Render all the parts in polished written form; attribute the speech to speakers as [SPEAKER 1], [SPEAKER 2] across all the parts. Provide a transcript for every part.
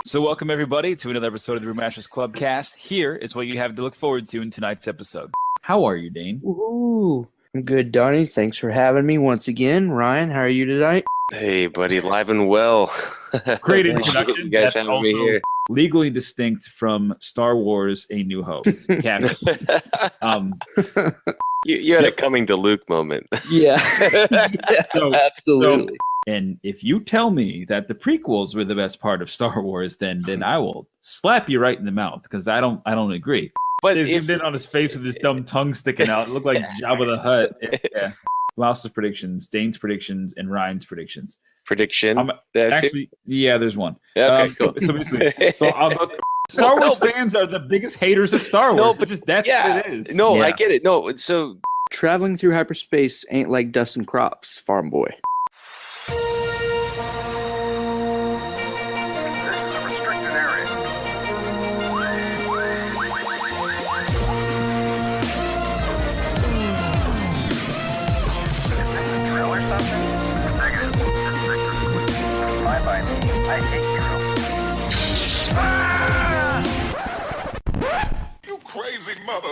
[SPEAKER 1] So welcome everybody to another episode of the Brewmasters Club cast. Here is what you have to look forward to in tonight's episode. How are you, Dane?
[SPEAKER 2] Ooh, I'm good, Donnie. Thanks for having me once again. Ryan, how are you tonight?
[SPEAKER 3] Hey, buddy, live and well.
[SPEAKER 1] Great introduction.
[SPEAKER 3] You guys
[SPEAKER 1] That's
[SPEAKER 3] having me here.
[SPEAKER 1] Legally distinct from Star Wars: A New Hope. Captain.
[SPEAKER 3] You had a coming to Luke moment.
[SPEAKER 2] Yeah, absolutely.
[SPEAKER 1] And if you tell me that the prequels were the best part of Star Wars, then I will slap you right in the mouth because I don't agree.
[SPEAKER 3] But
[SPEAKER 1] they zoomed in on his face with his dumb tongue sticking out. It looked like Jabba the Hutt. Yeah. Louse's predictions, Dane's predictions, and Ryan's predictions.
[SPEAKER 3] Prediction?
[SPEAKER 1] Actually, yeah, there's one.
[SPEAKER 3] Yeah, okay, cool.
[SPEAKER 1] So basically, Star Wars fans are the biggest haters of Star Wars. That's what it is.
[SPEAKER 3] No, yeah. I get it. No, so
[SPEAKER 2] traveling through hyperspace ain't like dusting crops, farm boy.
[SPEAKER 4] Crazy mother.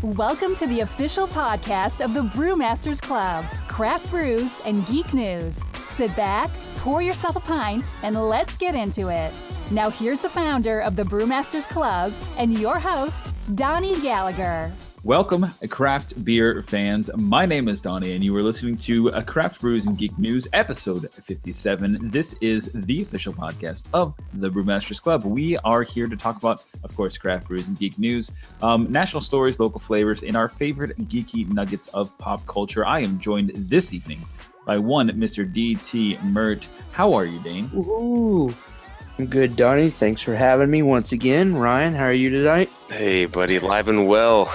[SPEAKER 5] Welcome to the official podcast of the Brewmasters Club, Craft Brews and Geek News. Sit back, pour yourself a pint, and let's get into it. Now here's the founder of the Brewmasters Club and your host, Donnie Gallagher.
[SPEAKER 1] Welcome, craft beer fans. My name is Donnie, and you are listening to Craft Brews and Geek News, episode 57. This is the official podcast of the Brewmasters Club. We are here to talk about, of course, craft brews and geek news, national stories, local flavors, and our favorite geeky nuggets of pop culture. I am joined this evening by one Mr. D.T. Mert. How are you, Dane?
[SPEAKER 2] Ooh. I'm good, Donnie. Thanks for having me once again. Ryan, how are you tonight?
[SPEAKER 3] Hey, buddy, live and well.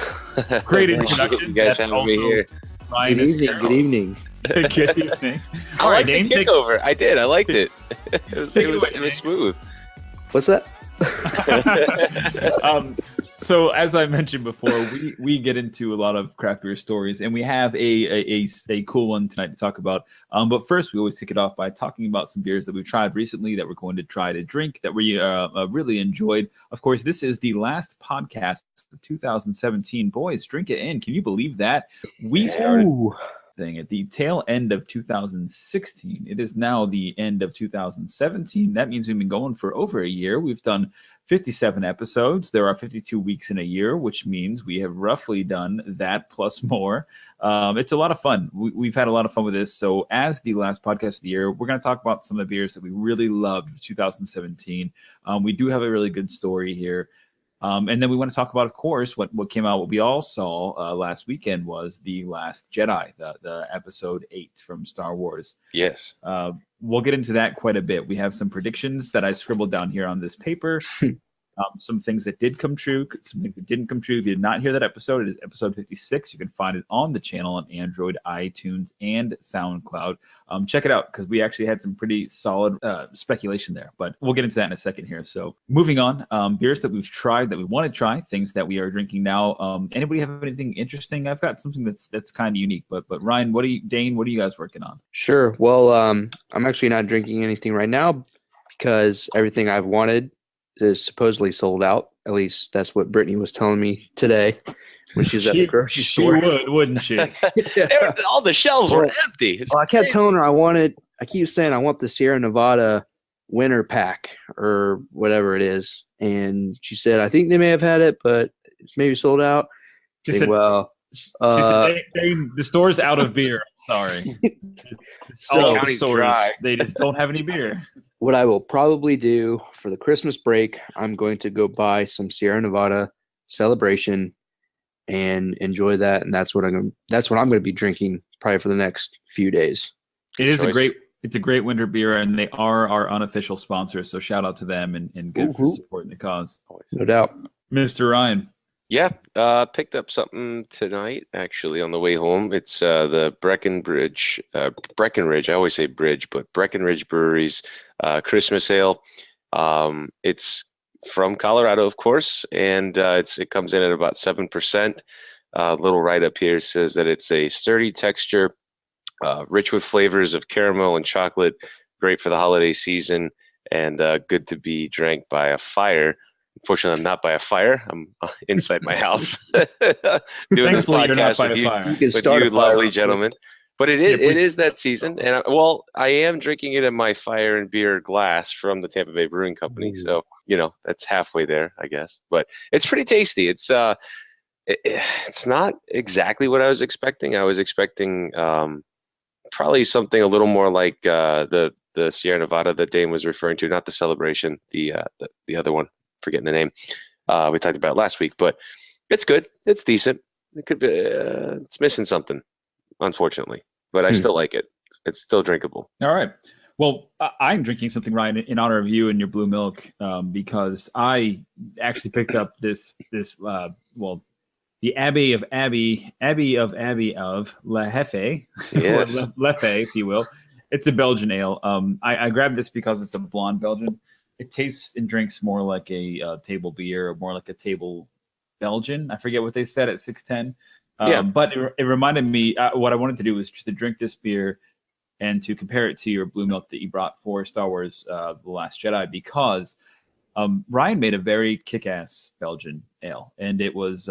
[SPEAKER 1] Great introduction.
[SPEAKER 3] You guys having me here.
[SPEAKER 1] Ryan
[SPEAKER 2] good evening.
[SPEAKER 1] Good evening.
[SPEAKER 3] All right, Dane, take over. I did. I liked it. It was smooth.
[SPEAKER 2] What's that?
[SPEAKER 1] So as I mentioned before, we get into a lot of craft beer stories, and we have a cool one tonight to talk about. But first, we always kick it off by talking about some beers that we've tried recently that we're going to try to drink that we really enjoyed. Of course, this is the last podcast of 2017. Boys, drink it in. Can you believe that? We started thing at the tail end of 2016. It is now the end of 2017. That means we've been going for over a year. We've done 57 episodes. There are 52 weeks in a year, which means we have roughly done that plus more. It's a lot of fun. We've had a lot of fun with this. So as the last podcast of the year, we're going to talk about some of the beers that we really loved of 2017. We do have a really good story here. And then we want to talk about, of course, what came out. What we all saw last weekend was The Last Jedi, the episode 8 from Star Wars.
[SPEAKER 3] Yes.
[SPEAKER 1] We'll get into that quite a bit. We have some predictions that I scribbled down here on this paper. Some things that did come true, some things that didn't come true. If you did not hear that episode, it is episode 56. You can find it on the channel on Android, iTunes, and SoundCloud. Check it out because we actually had some pretty solid speculation there. But we'll get into that in a second here. So moving on, beers that we've tried that we want to try, things that we are drinking now. Anybody have anything interesting? I've got something that's kind of unique. But Ryan, Dane, what are you guys working on?
[SPEAKER 2] Sure. Well, I'm actually not drinking anything right now because everything I've wanted is supposedly sold out. At least that's what Brittany was telling me today when she was at the grocery store.
[SPEAKER 1] She wouldn't she?
[SPEAKER 2] Yeah.
[SPEAKER 3] All the shelves were empty.
[SPEAKER 2] Well, I kept telling her I keep saying I want the Sierra Nevada winter pack or whatever it is. And she said, I think they may have had it, but it's maybe sold out.
[SPEAKER 1] She said, the store's out of beer. Sorry.
[SPEAKER 2] So
[SPEAKER 1] they just don't have any beer.
[SPEAKER 2] What I will probably do for the Christmas break, I'm going to go buy some Sierra Nevada Celebration and enjoy that, and that's what I'm going to be drinking probably for the next few days.
[SPEAKER 1] It's a great winter beer, and they are our unofficial sponsor. So shout out to them and good for supporting the cause.
[SPEAKER 2] No doubt,
[SPEAKER 1] Mr. Ryan.
[SPEAKER 3] Yeah, picked up something tonight, actually, on the way home. It's the Breckenridge. I always say Bridge, but Breckenridge Brewery's Christmas Ale. It's from Colorado, of course, and it comes in at about 7%. Little write-up here says that it's a sturdy texture, rich with flavors of caramel and chocolate, great for the holiday season, and good to be drank by a fire. Unfortunately, I'm not by a fire. I'm inside my house doing this
[SPEAKER 1] Thankfully, you're not
[SPEAKER 3] podcast
[SPEAKER 1] by
[SPEAKER 3] with
[SPEAKER 1] a
[SPEAKER 3] you,
[SPEAKER 1] fire.
[SPEAKER 2] You can
[SPEAKER 3] with
[SPEAKER 2] start
[SPEAKER 3] you
[SPEAKER 2] a fire
[SPEAKER 3] lovely
[SPEAKER 2] real quick.
[SPEAKER 3] gentlemen. But it
[SPEAKER 1] Yeah,
[SPEAKER 3] is that season, and I am drinking it in my fire and beer glass from the Tampa Bay Brewing Company.
[SPEAKER 2] Ooh.
[SPEAKER 3] So that's halfway there, I guess. But it's pretty tasty. It's not exactly what I was expecting. I was expecting probably something a little more like the Sierra Nevada that Dane was referring to, not the Celebration, the other one. Forgetting the name. We talked about it last week, but it's good. It's decent. It could be. It's missing something, unfortunately, but I still like it. It's still drinkable.
[SPEAKER 1] All right. Well, I'm drinking something, Ryan, in honor of you and your blue milk, because I actually picked up this the Abbey of La Hefe,
[SPEAKER 3] Yes.
[SPEAKER 1] or Leffe, if you will. It's a Belgian ale. I grabbed this because it's a blonde Belgian. It tastes and drinks more like a table beer, or more like a table Belgian. I forget what they said at 610.
[SPEAKER 3] Yeah.
[SPEAKER 1] But it reminded me, what I wanted to do was just to drink this beer and to compare it to your blue milk that you brought for Star Wars The Last Jedi, because Ryan made a very kick-ass Belgian ale, and it was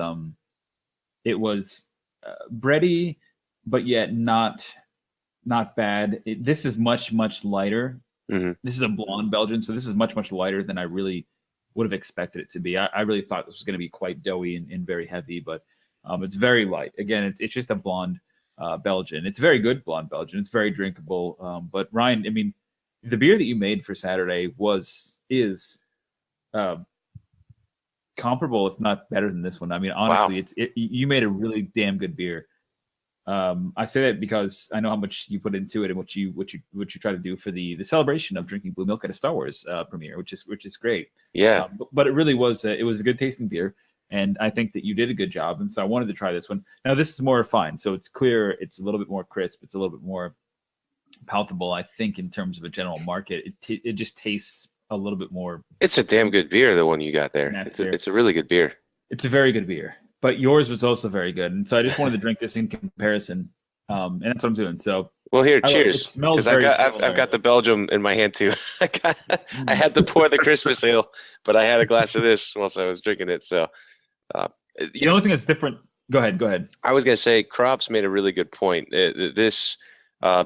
[SPEAKER 1] bready, but yet not bad. This is much lighter.
[SPEAKER 3] Mm-hmm.
[SPEAKER 1] This is a blonde Belgian, so this is much lighter than I really would have expected it to be. I really thought this was going to be quite doughy and very heavy, but it's very light. Again, it's just a blonde Belgian. It's a very good blonde Belgian. It's very drinkable. But Ryan, I mean, the beer that you made for Saturday is comparable, if not better than this one. I mean, honestly,
[SPEAKER 3] Wow.
[SPEAKER 1] You made a really damn good beer. I say that because I know how much you put into it and what you try to do for the celebration of drinking blue milk at a Star Wars premiere, which is great.
[SPEAKER 3] Yeah.
[SPEAKER 1] But it really was it was a good tasting beer, and I think that you did a good job. And so I wanted to try this one. Now this is more refined, so it's clear. It's a little bit more crisp. It's a little bit more palatable, I think, in terms of a general market. It just tastes a little bit more.
[SPEAKER 3] It's a damn good beer, the one you got there. It's a really good beer.
[SPEAKER 1] It's a very good beer. But yours was also very good, and so I just wanted to drink this in comparison, and that's what I'm doing. So,
[SPEAKER 3] well, here,
[SPEAKER 1] it
[SPEAKER 3] cheers.
[SPEAKER 1] smells
[SPEAKER 3] Because
[SPEAKER 1] very
[SPEAKER 3] I've got the Belgium in my hand too. I had to pour the Christmas ale, but I had a glass of this whilst I was drinking it. So,
[SPEAKER 1] the only thing that's different. Go ahead.
[SPEAKER 3] I was gonna say, Crops made a really good point. This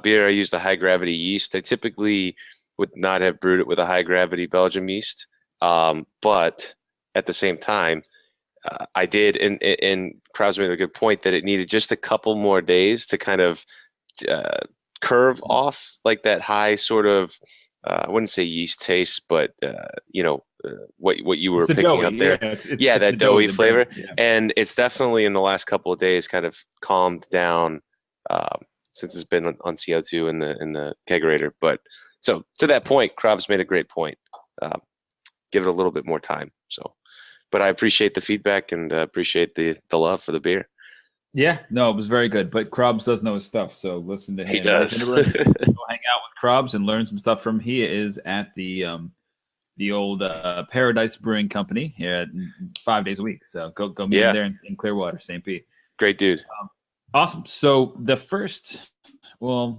[SPEAKER 3] beer, I used a high gravity yeast. I typically would not have brewed it with a high gravity Belgium yeast, but at the same time, I did, and Krause made a good point that it needed just a couple more days to kind of curve off like that high sort of, I wouldn't say yeast taste, but what you were picking up there.
[SPEAKER 1] Yeah,
[SPEAKER 3] that doughy flavor.
[SPEAKER 1] Yeah.
[SPEAKER 3] And it's definitely in the last couple of days kind of calmed down since it's been on CO2 in the kegerator. But so to that point, Krause made a great point. Give it a little bit more time. So. But I appreciate the feedback and appreciate the love for the beer.
[SPEAKER 1] Yeah, no, it was very good. But Krabs does know his stuff, so listen to him.
[SPEAKER 3] He does.
[SPEAKER 1] Go hang out with Krabs and learn some stuff from him. He is at the old Paradise Brewing Company here 5 days a week. So go meet him there in Clearwater, St. Pete.
[SPEAKER 3] Great dude.
[SPEAKER 1] Awesome. So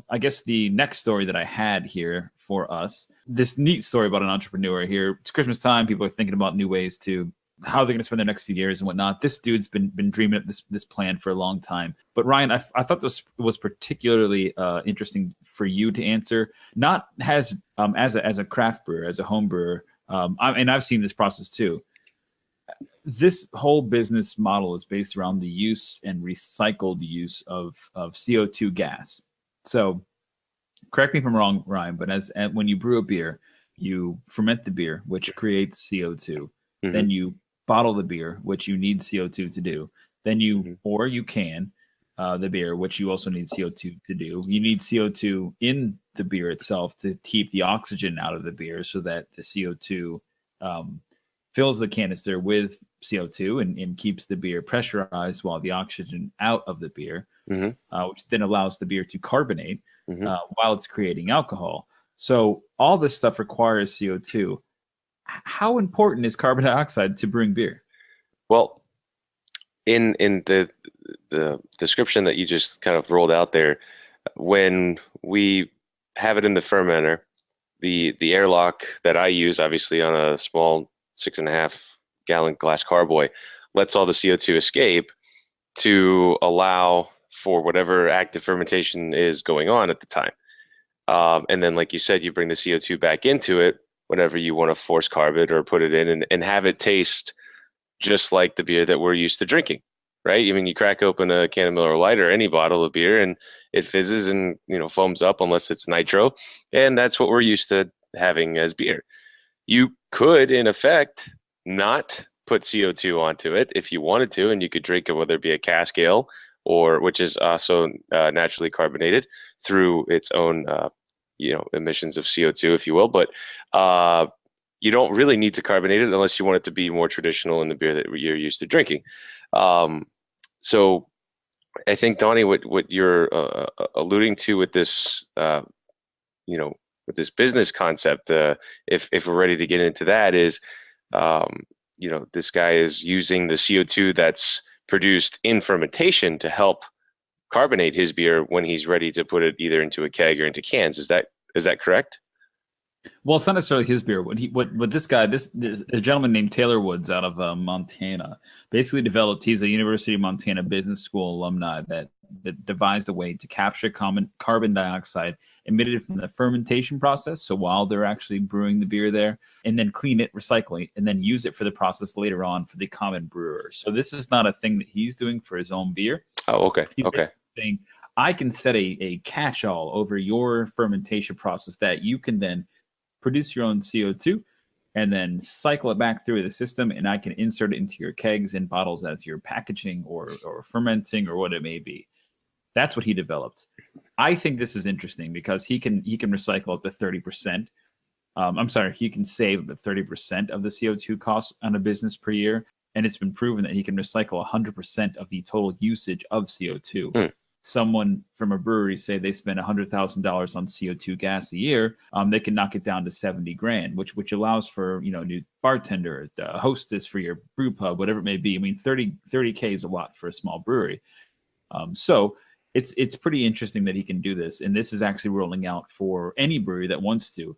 [SPEAKER 1] I guess the next story that I had here for us, this neat story about an entrepreneur here. It's Christmas time. People are thinking about new ways to how they're going to spend their next few years and whatnot. This dude's been dreaming up this plan for a long time. But Ryan, I thought this was particularly interesting for you to answer, not as a craft brewer, as a home brewer. And I've seen this process too. This whole business model is based around the use and recycled use of CO2 gas. So correct me if I'm wrong, Ryan, but when you brew a beer, you ferment the beer, which creates CO2. Mm-hmm. Then you bottle the beer, which you need CO2 to do. Then or you can the beer, which you also need CO2 to do. You need CO2 in the beer itself to keep the oxygen out of the beer so that the CO2 fills the canister with CO2 and keeps the beer pressurized while the oxygen out of the beer, which then allows the beer to carbonate while it's creating alcohol. So all this stuff requires CO2. How important is carbon dioxide to brewing beer?
[SPEAKER 3] Well, in the description that you just kind of rolled out there, when we have it in the fermenter, the airlock that I use, obviously on a small 6.5 gallon glass carboy, lets all the CO2 escape to allow for whatever active fermentation is going on at the time. And then, like you said, you bring the CO2 back into it whenever you want to force carb it or put it in, and have it taste just like the beer that we're used to drinking, right? I mean, you crack open a can of Miller Lite or any bottle of beer and it fizzes and, foams up unless it's nitro. And that's what we're used to having as beer. You could, in effect, not put CO2 onto it if you wanted to, and you could drink it, whether it be a cask ale which is also naturally carbonated through its own, emissions of CO2, if you will. But you don't really need to carbonate it unless you want it to be more traditional in the beer that you're used to drinking. So I think, Donnie, what you're alluding to with this, with this business concept, if we're ready to get into that, is, this guy is using the CO2 that's produced in fermentation to help carbonate his beer when he's ready to put it either into a keg or into cans. Is that correct?
[SPEAKER 1] Well, it's not necessarily his beer. What this guy, this a gentleman named Taylor Woods out of Montana, basically developed. He's a University of Montana Business School alumni that devised a way to capture carbon dioxide emitted from the fermentation process. So while they're actually brewing the beer there, and then clean it, recycle it, and then use it for the process later on for the common brewers. So this is not a thing that he's doing for his own beer.
[SPEAKER 3] Oh, okay.
[SPEAKER 1] He's saying, I can set a catch-all over your fermentation process that you can then produce your own CO2 and then cycle it back through the system, and I can insert it into your kegs and bottles as you're packaging or fermenting or what it may be. That's what he developed. I think this is interesting because he can recycle up to 30%. He can save up to 30% of the CO2 costs on a business per year, and it's been proven that he can recycle 100% of the total usage of CO2. Someone from a brewery, say they spend $100,000 on CO2 gas a year, they can knock it down to $70,000, which allows for, new bartender, hostess for your brew pub, whatever it may be. I mean, 30K is a lot for a small brewery. So it's pretty interesting that he can do this. And this is actually rolling out for any brewery that wants to.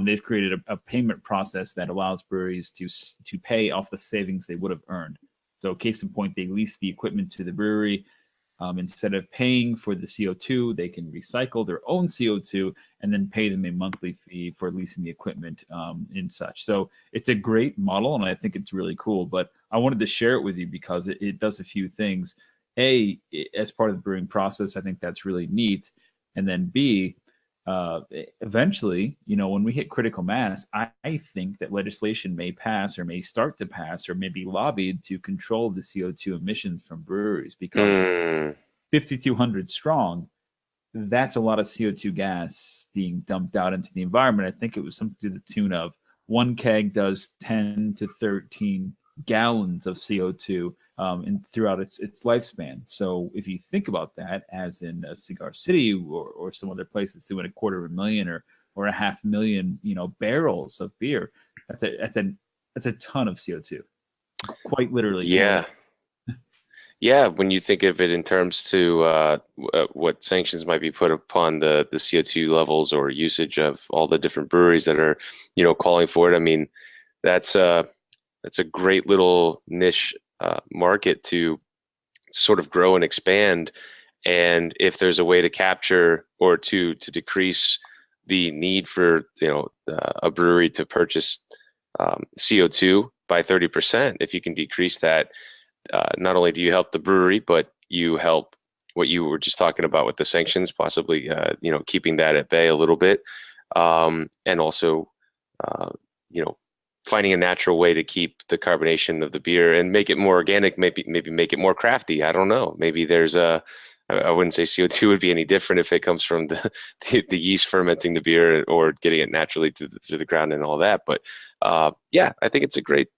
[SPEAKER 1] They've created a payment process that allows breweries to pay off the savings they would have earned. So case in point, they lease the equipment to the brewery. Instead of paying for the CO2, they can recycle their own CO2 and then pay them a monthly fee for leasing the equipment and such. So it's a great model, and I think it's really cool. But I wanted to share it with you because it does a few things. A, as part of the brewing process, I think that's really neat. And then B, eventually, when we hit critical mass, I think that legislation may pass or may start to pass or may be lobbied to control the CO2 emissions from breweries, because 5,200 strong, that's a lot of CO2 gas being dumped out into the environment. I think it was something to the tune of one keg does 10 to 13 gallons of CO2 throughout its lifespan. So if you think about that, as in a Cigar City or some other place that's doing 250,000 or 500,000 barrels of beer, that's a ton of CO2, quite literally.
[SPEAKER 3] Yeah, when you think of it in terms to what sanctions might be put upon the CO2 levels or usage of all the different breweries that are calling for it, I mean, that's a great little niche market to sort of grow and expand. And if there's a way to capture or to decrease the need for a brewery to purchase CO2 by 30%, if you can decrease that, not only do you help the brewery, but you help what you were just talking about with the sanctions, possibly keeping that at bay a little bit, and also finding a natural way to keep the carbonation of the beer and make it more organic, maybe make it more crafty. I don't know. Maybe there's I wouldn't say CO2 would be any different if it comes from the yeast fermenting the beer or getting it naturally through the ground and all that. But I think it's a great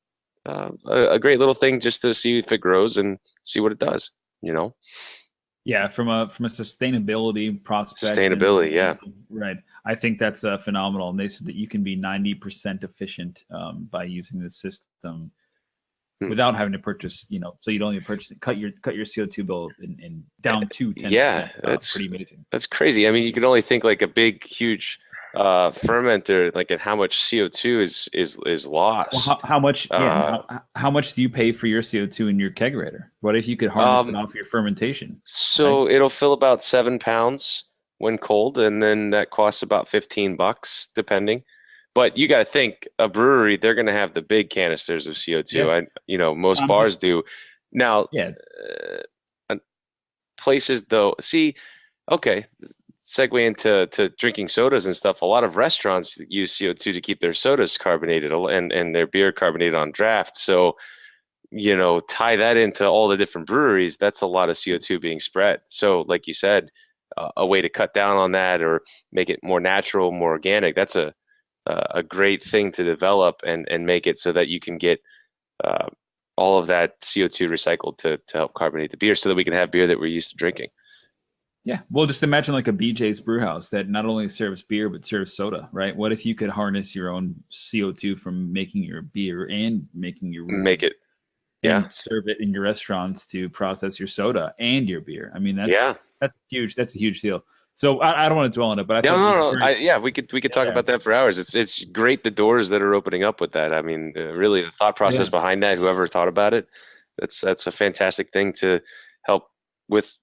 [SPEAKER 3] little thing just to see if it grows and see what it does,
[SPEAKER 1] Yeah, from a sustainability prospect.
[SPEAKER 3] Yeah.
[SPEAKER 1] Right. I think that's phenomenal. And they said that you can be 90% efficient by using the system without having to purchase, so you don't even purchase it. Cut your CO2 bill in down to 10%.
[SPEAKER 3] Yeah,
[SPEAKER 1] That's pretty amazing.
[SPEAKER 3] That's crazy. I mean, you can only think like a big, huge fermenter, like, and how much CO2 is lost.
[SPEAKER 1] Well, how much? How much do you pay for your CO2 in your kegerator? What if you could harness it off your fermentation?
[SPEAKER 3] So it'll fill about 7 pounds when cold, and then that costs about $15, depending. But you got to think, a brewery, they're going to have the big canisters of CO2.
[SPEAKER 1] Yeah.
[SPEAKER 3] Most bars do. Now,
[SPEAKER 1] Yeah.
[SPEAKER 3] Places though, okay, segue into drinking sodas and stuff. A lot of restaurants use CO2 to keep their sodas carbonated and their beer carbonated on draft. So, tie that into all the different breweries. That's a lot of CO2 being spread. So, like you said, a way to cut down on that or make it more natural, more organic. That's a great thing to develop and make it so that you can get all of that CO2 recycled to help carbonate the beer so that we can have beer that we're used to drinking.
[SPEAKER 1] Yeah. Well, just imagine like a BJ's Brewhouse that not only serves beer, but serves soda, right? What if you could harness your own CO2 from making your beer and making your and serve it in your restaurants to process your soda and your beer? I mean, that's huge. That's a huge deal. So I don't want to dwell on it, but
[SPEAKER 3] we could talk about that for hours. It's great, the doors that are opening up with that. I mean, really the thought process behind that. Whoever thought about it, that's a fantastic thing to help with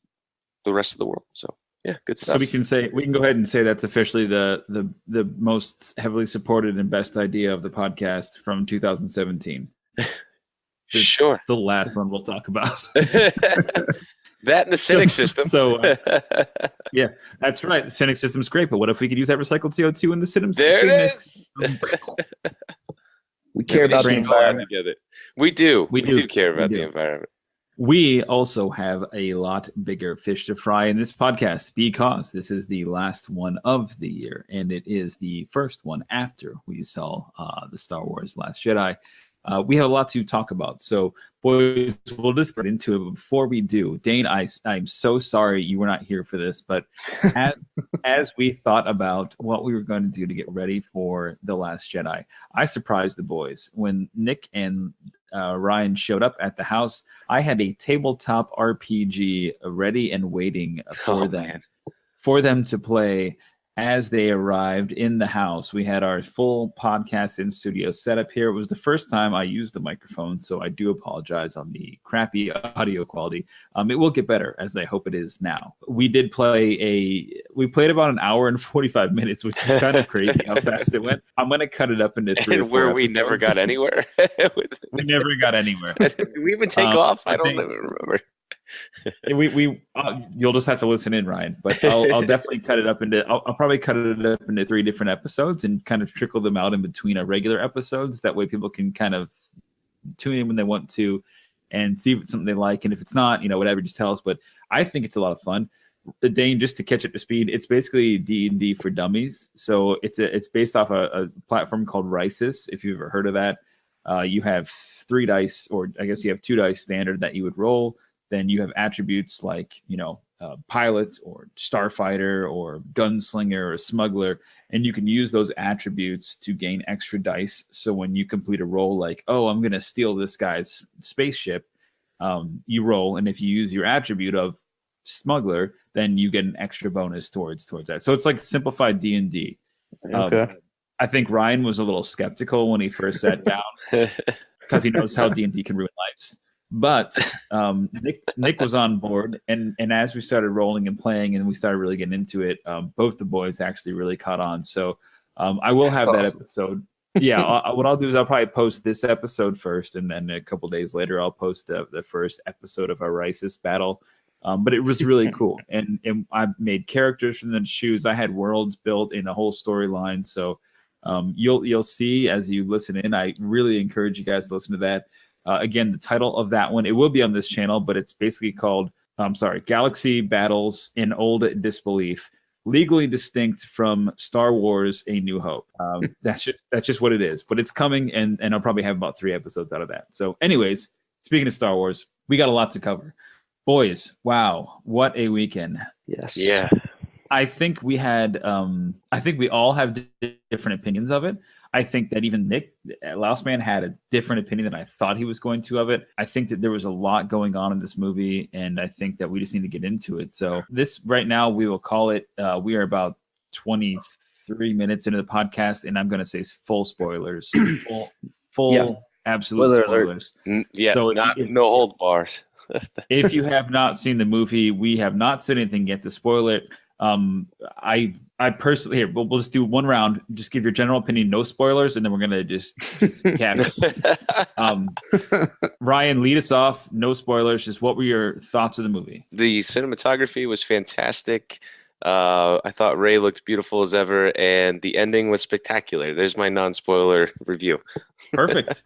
[SPEAKER 3] the rest of the world. So yeah, good stuff.
[SPEAKER 1] So we can go ahead and say that's officially the most heavily supported and best idea of the podcast from 2017.
[SPEAKER 3] Sure,
[SPEAKER 1] the last one we'll talk about.
[SPEAKER 3] That and the Cynic system.
[SPEAKER 1] So, yeah, that's right. The Cynic system's great, but what if we could use that recycled CO2 in the Cynic
[SPEAKER 3] system?
[SPEAKER 2] We care about the environment.
[SPEAKER 3] We do care about the environment.
[SPEAKER 1] We also have a lot bigger fish to fry in this podcast because this is the last one of the year, and it is the first one after we saw the Star Wars Last Jedi. We have a lot to talk about. So, boys, we'll just get into it. But before we do, Dane, I'm so sorry you were not here for this, but as we thought about what we were going to do to get ready for The Last Jedi, I surprised the boys. When Nick and Ryan showed up at the house, I had a tabletop RPG ready and waiting for them to play. As they arrived in the house, we had our full podcast in studio setup here. It was the first time I used the microphone, so I do apologize on the crappy audio quality. It will get better, as I hope it is now. We played about an hour and 45 minutes, which is kind of crazy how fast it went. I'm going to cut it up into 3 or 4
[SPEAKER 3] where
[SPEAKER 1] episodes.
[SPEAKER 3] We never got anywhere.
[SPEAKER 1] We never got anywhere.
[SPEAKER 3] Did we even take off? I don't even remember.
[SPEAKER 1] You'll just have to listen in, Ryan, but I'll definitely cut it up into I'll probably cut it up into 3 different episodes and kind of trickle them out in between our regular episodes. That way people can kind of tune in when they want to and see if it's something they like, and if it's not, whatever, just tell us. But I think it's a lot of fun. Dane, just to catch up to speed, it's basically D&D for dummies. So it's based off a platform called Rysys, if you've ever heard of that. You have 3 dice, or I guess you have 2 dice standard that you would roll. Then you have attributes like, pilot or starfighter or gunslinger or smuggler, and you can use those attributes to gain extra dice. So when you complete a roll like, oh, I'm going to steal this guy's spaceship, you roll, and if you use your attribute of smuggler, then you get an extra bonus towards that. So it's like simplified D&D.
[SPEAKER 2] Okay.
[SPEAKER 1] I think Ryan was a little skeptical when he first sat down because he knows how D&D can ruin lives. But Nick was on board, and as we started rolling and playing and we started really getting into it, both the boys actually really caught on. So I will have that episode. Yeah, what I'll do is I'll probably post this episode first, and then a couple days later I'll post the first episode of our Rysys battle. But it was really cool, and I made characters from the shoes. I had worlds built in a whole storyline. So you'll see as you listen in. I really encourage you guys to listen to that. Again, the title of that one, it will be on this channel, but it's basically called, Galaxy Battles in Old Disbelief, legally distinct from Star Wars: A New Hope. That's just what it is, but it's coming, and I'll probably have about 3 episodes out of that. So anyways, speaking of Star Wars, we got a lot to cover. Boys, wow, what a weekend.
[SPEAKER 2] Yes.
[SPEAKER 3] Yeah.
[SPEAKER 1] I think we all have different opinions of it. I think that even Nick Lausman had a different opinion than I thought he was going to of it. I think that there was a lot going on in this movie, and I think that we just need to get into it. So this right now, we will call it, we are about 20 3 minutes into the podcast, and I'm going to say full spoilers, full
[SPEAKER 2] Yeah.
[SPEAKER 1] absolute
[SPEAKER 2] Spoiler alert.
[SPEAKER 1] spoilers.
[SPEAKER 3] Yeah,
[SPEAKER 1] So
[SPEAKER 3] no hold bars.
[SPEAKER 1] if you have not seen the movie, we have not said anything yet to spoil it. I personally here we'll just do one round. Just give your general opinion, no spoilers, and then we're gonna just cap it. Ryan, lead us off. No spoilers. Just what were your thoughts of the movie?
[SPEAKER 3] The cinematography was fantastic. I thought Ray looked beautiful as ever, and the ending was spectacular. There's my non-spoiler review.
[SPEAKER 1] Perfect.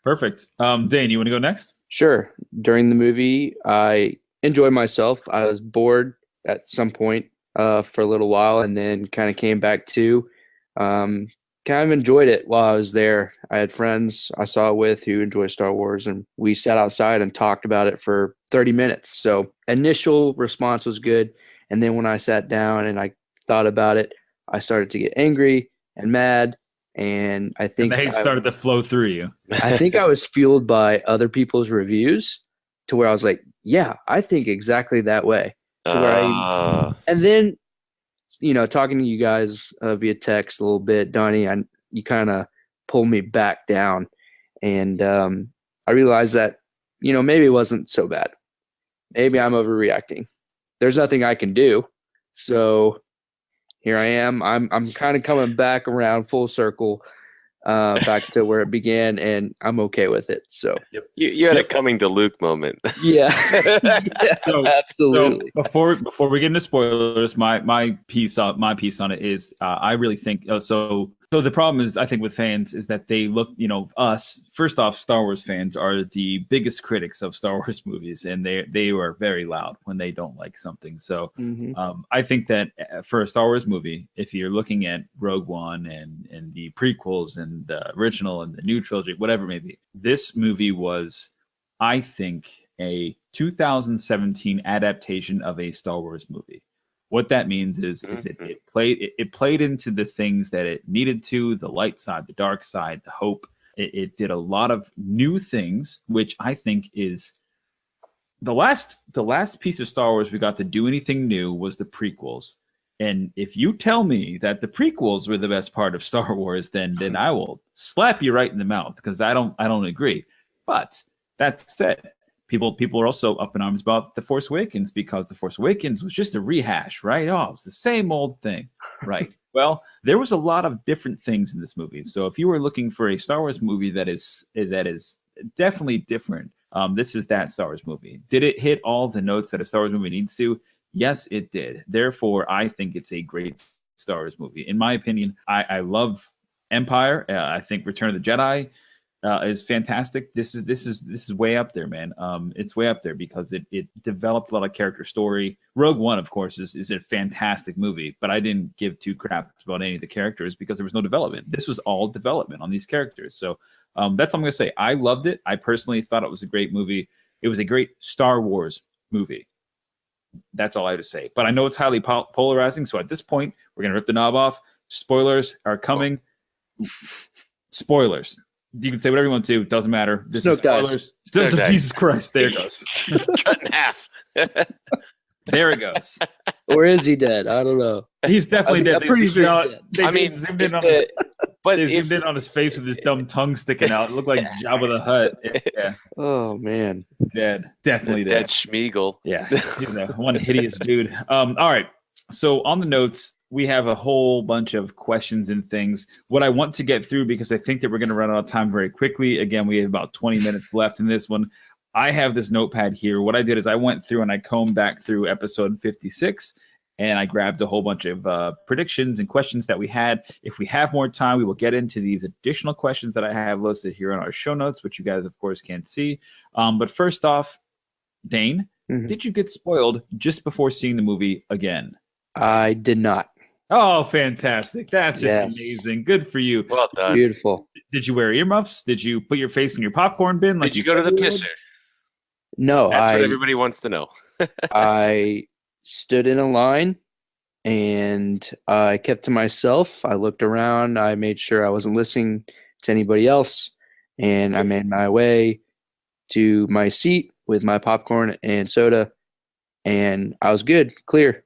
[SPEAKER 1] Dane, you want to go next?
[SPEAKER 2] Sure. During the movie, I enjoyed myself. I was bored at some point for a little while, and then kind of came back to. Kind of enjoyed it while I was there. I had friends I saw it with who enjoy Star Wars, and we sat outside and talked about it for 30 minutes. So initial response was good. And then when I sat down and I thought about it, I started to get angry and mad. And I think
[SPEAKER 1] the hate started to flow through you.
[SPEAKER 2] I think I was fueled by other people's reviews to where I was like, yeah, I think exactly that way. To where and then, talking to you guys via text a little bit, Donnie, you kind of pulled me back down. And I realized that, maybe it wasn't so bad. Maybe I'm overreacting. There's nothing I can do. So here I am. I'm kind of coming back around full circle, back to where it began, and I'm okay with it. So
[SPEAKER 3] you had a coming to Luke moment.
[SPEAKER 2] Yeah, absolutely.
[SPEAKER 1] So before we get into spoilers, my piece on it is I really think So the problem is, I think, with fans is that they look, us, first off, Star Wars fans are the biggest critics of Star Wars movies, and they are very loud when they don't like something. So I think that for a Star Wars movie, if you're looking at Rogue One and the prequels and the original and the new trilogy, whatever it may be, this movie was, I think, a 2017 adaptation of a Star Wars movie. What that means is it played into the things that it needed to, the light side, the dark side, the hope. It did a lot of new things, which I think is the last piece of Star Wars we got to do anything new was the prequels. And if you tell me that the prequels were the best part of Star Wars, then I will slap you right in the mouth, because I don't agree. But that said, People are also up in arms about The Force Awakens, because The Force Awakens was just a rehash, right? Oh, it was the same old thing, right? Well, there was a lot of different things in this movie. So if you were looking for a Star Wars movie that is definitely different, this is that Star Wars movie. Did it hit all the notes that a Star Wars movie needs to? Yes, it did. Therefore, I think it's a great Star Wars movie. In my opinion, I love Empire. I think Return of the Jedi is fantastic. This is way up there, man. It's way up there because it developed a lot of character story. Rogue One, of course, is a fantastic movie, but I didn't give two craps about any of the characters because there was no development. This was all development on these characters. So that's all I'm going to say. I loved it. I personally thought it was a great movie. It was a great Star Wars movie. That's all I have to say. But I know it's highly polarizing, so at this point, we're going to rip the knob off. Spoilers are coming. Spoilers. You can say whatever you want to. It doesn't matter. This is spoilers. Jesus Christ. There it goes.
[SPEAKER 3] Cut in half.
[SPEAKER 1] There it goes.
[SPEAKER 2] Or is he dead? I don't know.
[SPEAKER 1] He's definitely dead.
[SPEAKER 2] I'm pretty sure he's dead.
[SPEAKER 1] They zoomed in on his face with his dumb tongue sticking out. It looked like Jabba the Hutt. Yeah.
[SPEAKER 2] Oh, man.
[SPEAKER 1] Dead. Definitely dead.
[SPEAKER 3] Dead Schmeagol.
[SPEAKER 1] Yeah. He's one hideous dude. All right. So on the notes, we have a whole bunch of questions and things. What I want to get through, because I think that we're going to run out of time very quickly. Again, we have about 20 minutes left in this one. I have this notepad here. What I did is I went through and I combed back through episode 56, and I grabbed a whole bunch of predictions and questions that we had. If we have more time, we will get into these additional questions that I have listed here on our show notes, which you guys, of course, can't see. But first off, Dane, did you get spoiled just before seeing the movie again?
[SPEAKER 2] I did not.
[SPEAKER 1] Oh, fantastic. That's just amazing. Good for you.
[SPEAKER 3] Well done.
[SPEAKER 2] Beautiful.
[SPEAKER 1] Did you wear earmuffs? Did you put your face in your popcorn bin?
[SPEAKER 3] Did you go to the pisser?
[SPEAKER 2] No.
[SPEAKER 3] That's what everybody wants to know.
[SPEAKER 2] I stood in a line and I kept to myself. I looked around. I made sure I wasn't listening to anybody else. And I made my way to my seat with my popcorn and soda. And I was good. Clear.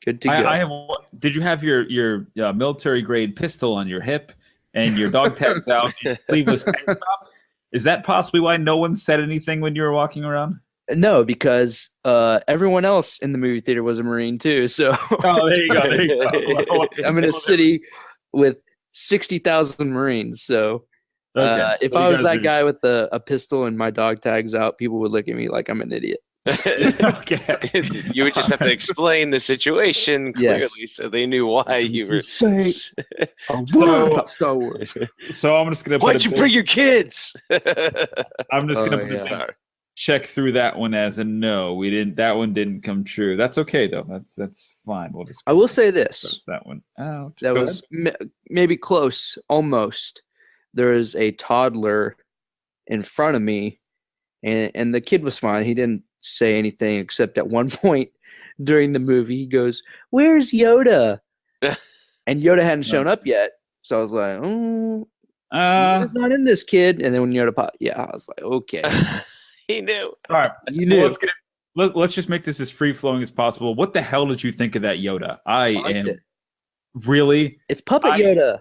[SPEAKER 2] Good to go.
[SPEAKER 1] I am. Did you have your military grade pistol on your hip and your dog tags out, and sleeveless tank top? Is that possibly why no one said anything when you were walking around?
[SPEAKER 2] No, because everyone else in the movie theater was a Marine too. So
[SPEAKER 1] Oh, there you go. There you go.
[SPEAKER 2] I'm in a city with 60,000 Marines. So
[SPEAKER 1] Okay,
[SPEAKER 2] if
[SPEAKER 1] so
[SPEAKER 2] I
[SPEAKER 1] you
[SPEAKER 2] was
[SPEAKER 1] guys
[SPEAKER 2] that guy with a pistol and my dog tags out, people would look at me like I'm an idiot.
[SPEAKER 1] Okay.
[SPEAKER 3] You would just have to explain the situation clearly,
[SPEAKER 2] Yes.
[SPEAKER 3] so they knew why you were.
[SPEAKER 2] Say a word about Star Wars.
[SPEAKER 1] So I'm just gonna.
[SPEAKER 3] Why'd you bring your kids?
[SPEAKER 1] I'm just gonna
[SPEAKER 2] Oh,
[SPEAKER 1] put a
[SPEAKER 2] yeah.
[SPEAKER 3] Sorry.
[SPEAKER 1] check through that one as a no. We didn't. That one didn't come true. That's okay though. That's fine. We'll just.
[SPEAKER 2] I will say this.
[SPEAKER 1] cross that one out.
[SPEAKER 2] That
[SPEAKER 1] Go
[SPEAKER 2] was maybe close, almost. There is a toddler in front of me, and the kid was fine. He didn't say anything except at one point during the movie, he goes, "Where's Yoda?" And Yoda hadn't shown up yet, so I was like, "Oh,
[SPEAKER 1] ahead.
[SPEAKER 2] Yoda's not in this, kid." And then when Yoda popped, I was like, "Okay,
[SPEAKER 3] He knew.
[SPEAKER 1] All right.
[SPEAKER 2] you
[SPEAKER 1] Well,
[SPEAKER 2] knew."
[SPEAKER 1] let's just make this as free flowing as possible. What the hell did you think of that Yoda? I
[SPEAKER 2] liked
[SPEAKER 1] am
[SPEAKER 2] it.
[SPEAKER 1] really.
[SPEAKER 2] It's Puppet
[SPEAKER 1] I-
[SPEAKER 2] Yoda.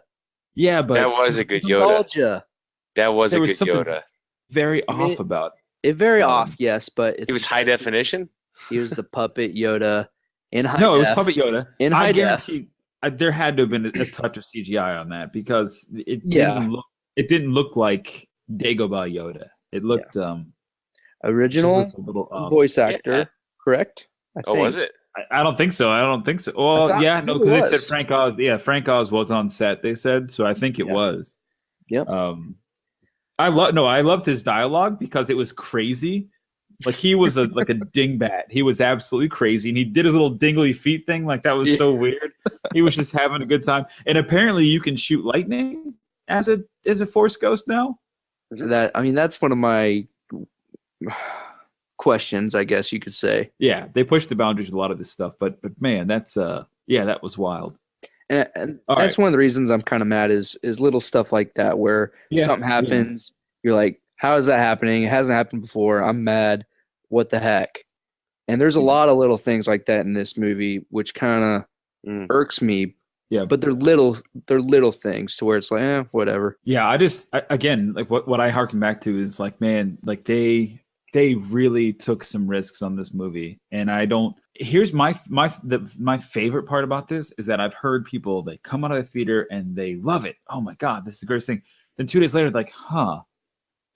[SPEAKER 1] Yeah, but
[SPEAKER 3] That was a good Yoda.
[SPEAKER 2] Nostalgia.
[SPEAKER 3] That was a
[SPEAKER 1] there
[SPEAKER 3] good
[SPEAKER 1] was something
[SPEAKER 3] Yoda.
[SPEAKER 1] very
[SPEAKER 2] I mean,
[SPEAKER 1] off about.
[SPEAKER 2] It very
[SPEAKER 1] Um,
[SPEAKER 2] off, yes, but
[SPEAKER 3] It was high
[SPEAKER 2] because
[SPEAKER 3] definition.
[SPEAKER 2] He was the Puppet Yoda in high
[SPEAKER 1] No, it was
[SPEAKER 2] def.
[SPEAKER 1] Puppet Yoda.
[SPEAKER 2] In
[SPEAKER 1] I
[SPEAKER 2] high def.
[SPEAKER 1] guarantee there had to have been a touch of CGI on that because it
[SPEAKER 2] Yeah.
[SPEAKER 1] didn't look like Dagobah Yoda. It looked just
[SPEAKER 2] Original
[SPEAKER 1] looked a little off.
[SPEAKER 2] voice actor,
[SPEAKER 3] Yeah.
[SPEAKER 2] correct? I
[SPEAKER 3] Oh, was it?
[SPEAKER 1] I don't think so. I don't think so.
[SPEAKER 2] I
[SPEAKER 1] Well,
[SPEAKER 2] thought
[SPEAKER 1] yeah,
[SPEAKER 2] it
[SPEAKER 1] no, because they said
[SPEAKER 2] was.
[SPEAKER 1] Frank Oz. Yeah, Frank Oz was on set. They said so. I think it
[SPEAKER 2] Yeah.
[SPEAKER 1] was.
[SPEAKER 2] Yep.
[SPEAKER 1] I loved his dialogue because it was crazy. Like he was like a dingbat. He was absolutely crazy, and he did his little dingly feet thing. Like that was so weird. He was just having a good time. And apparently, you can shoot lightning as a Force ghost now.
[SPEAKER 2] That's one of my questions, I guess you could say.
[SPEAKER 1] Yeah, they pushed the boundaries with a lot of this stuff. But man, that's that was wild.
[SPEAKER 2] And
[SPEAKER 1] All
[SPEAKER 2] that's
[SPEAKER 1] right.
[SPEAKER 2] one of the reasons I'm kind of mad is little stuff like that where
[SPEAKER 1] Yeah,
[SPEAKER 2] something happens, you're like, how is that happening? It hasn't happened before. I'm mad. What the heck? And there's a lot of little things like that in this movie, which kind of irks me.
[SPEAKER 1] Yeah.
[SPEAKER 2] But they're little things to where it's like, whatever.
[SPEAKER 1] Yeah, again, like what I harken back to is like, man, like they really took some risks on this movie, and I don't. Here's my favorite part about this is that I've heard people, they come out of the theater and they love it. Oh my god, this is the greatest thing. Then 2 days later, they're like, huh,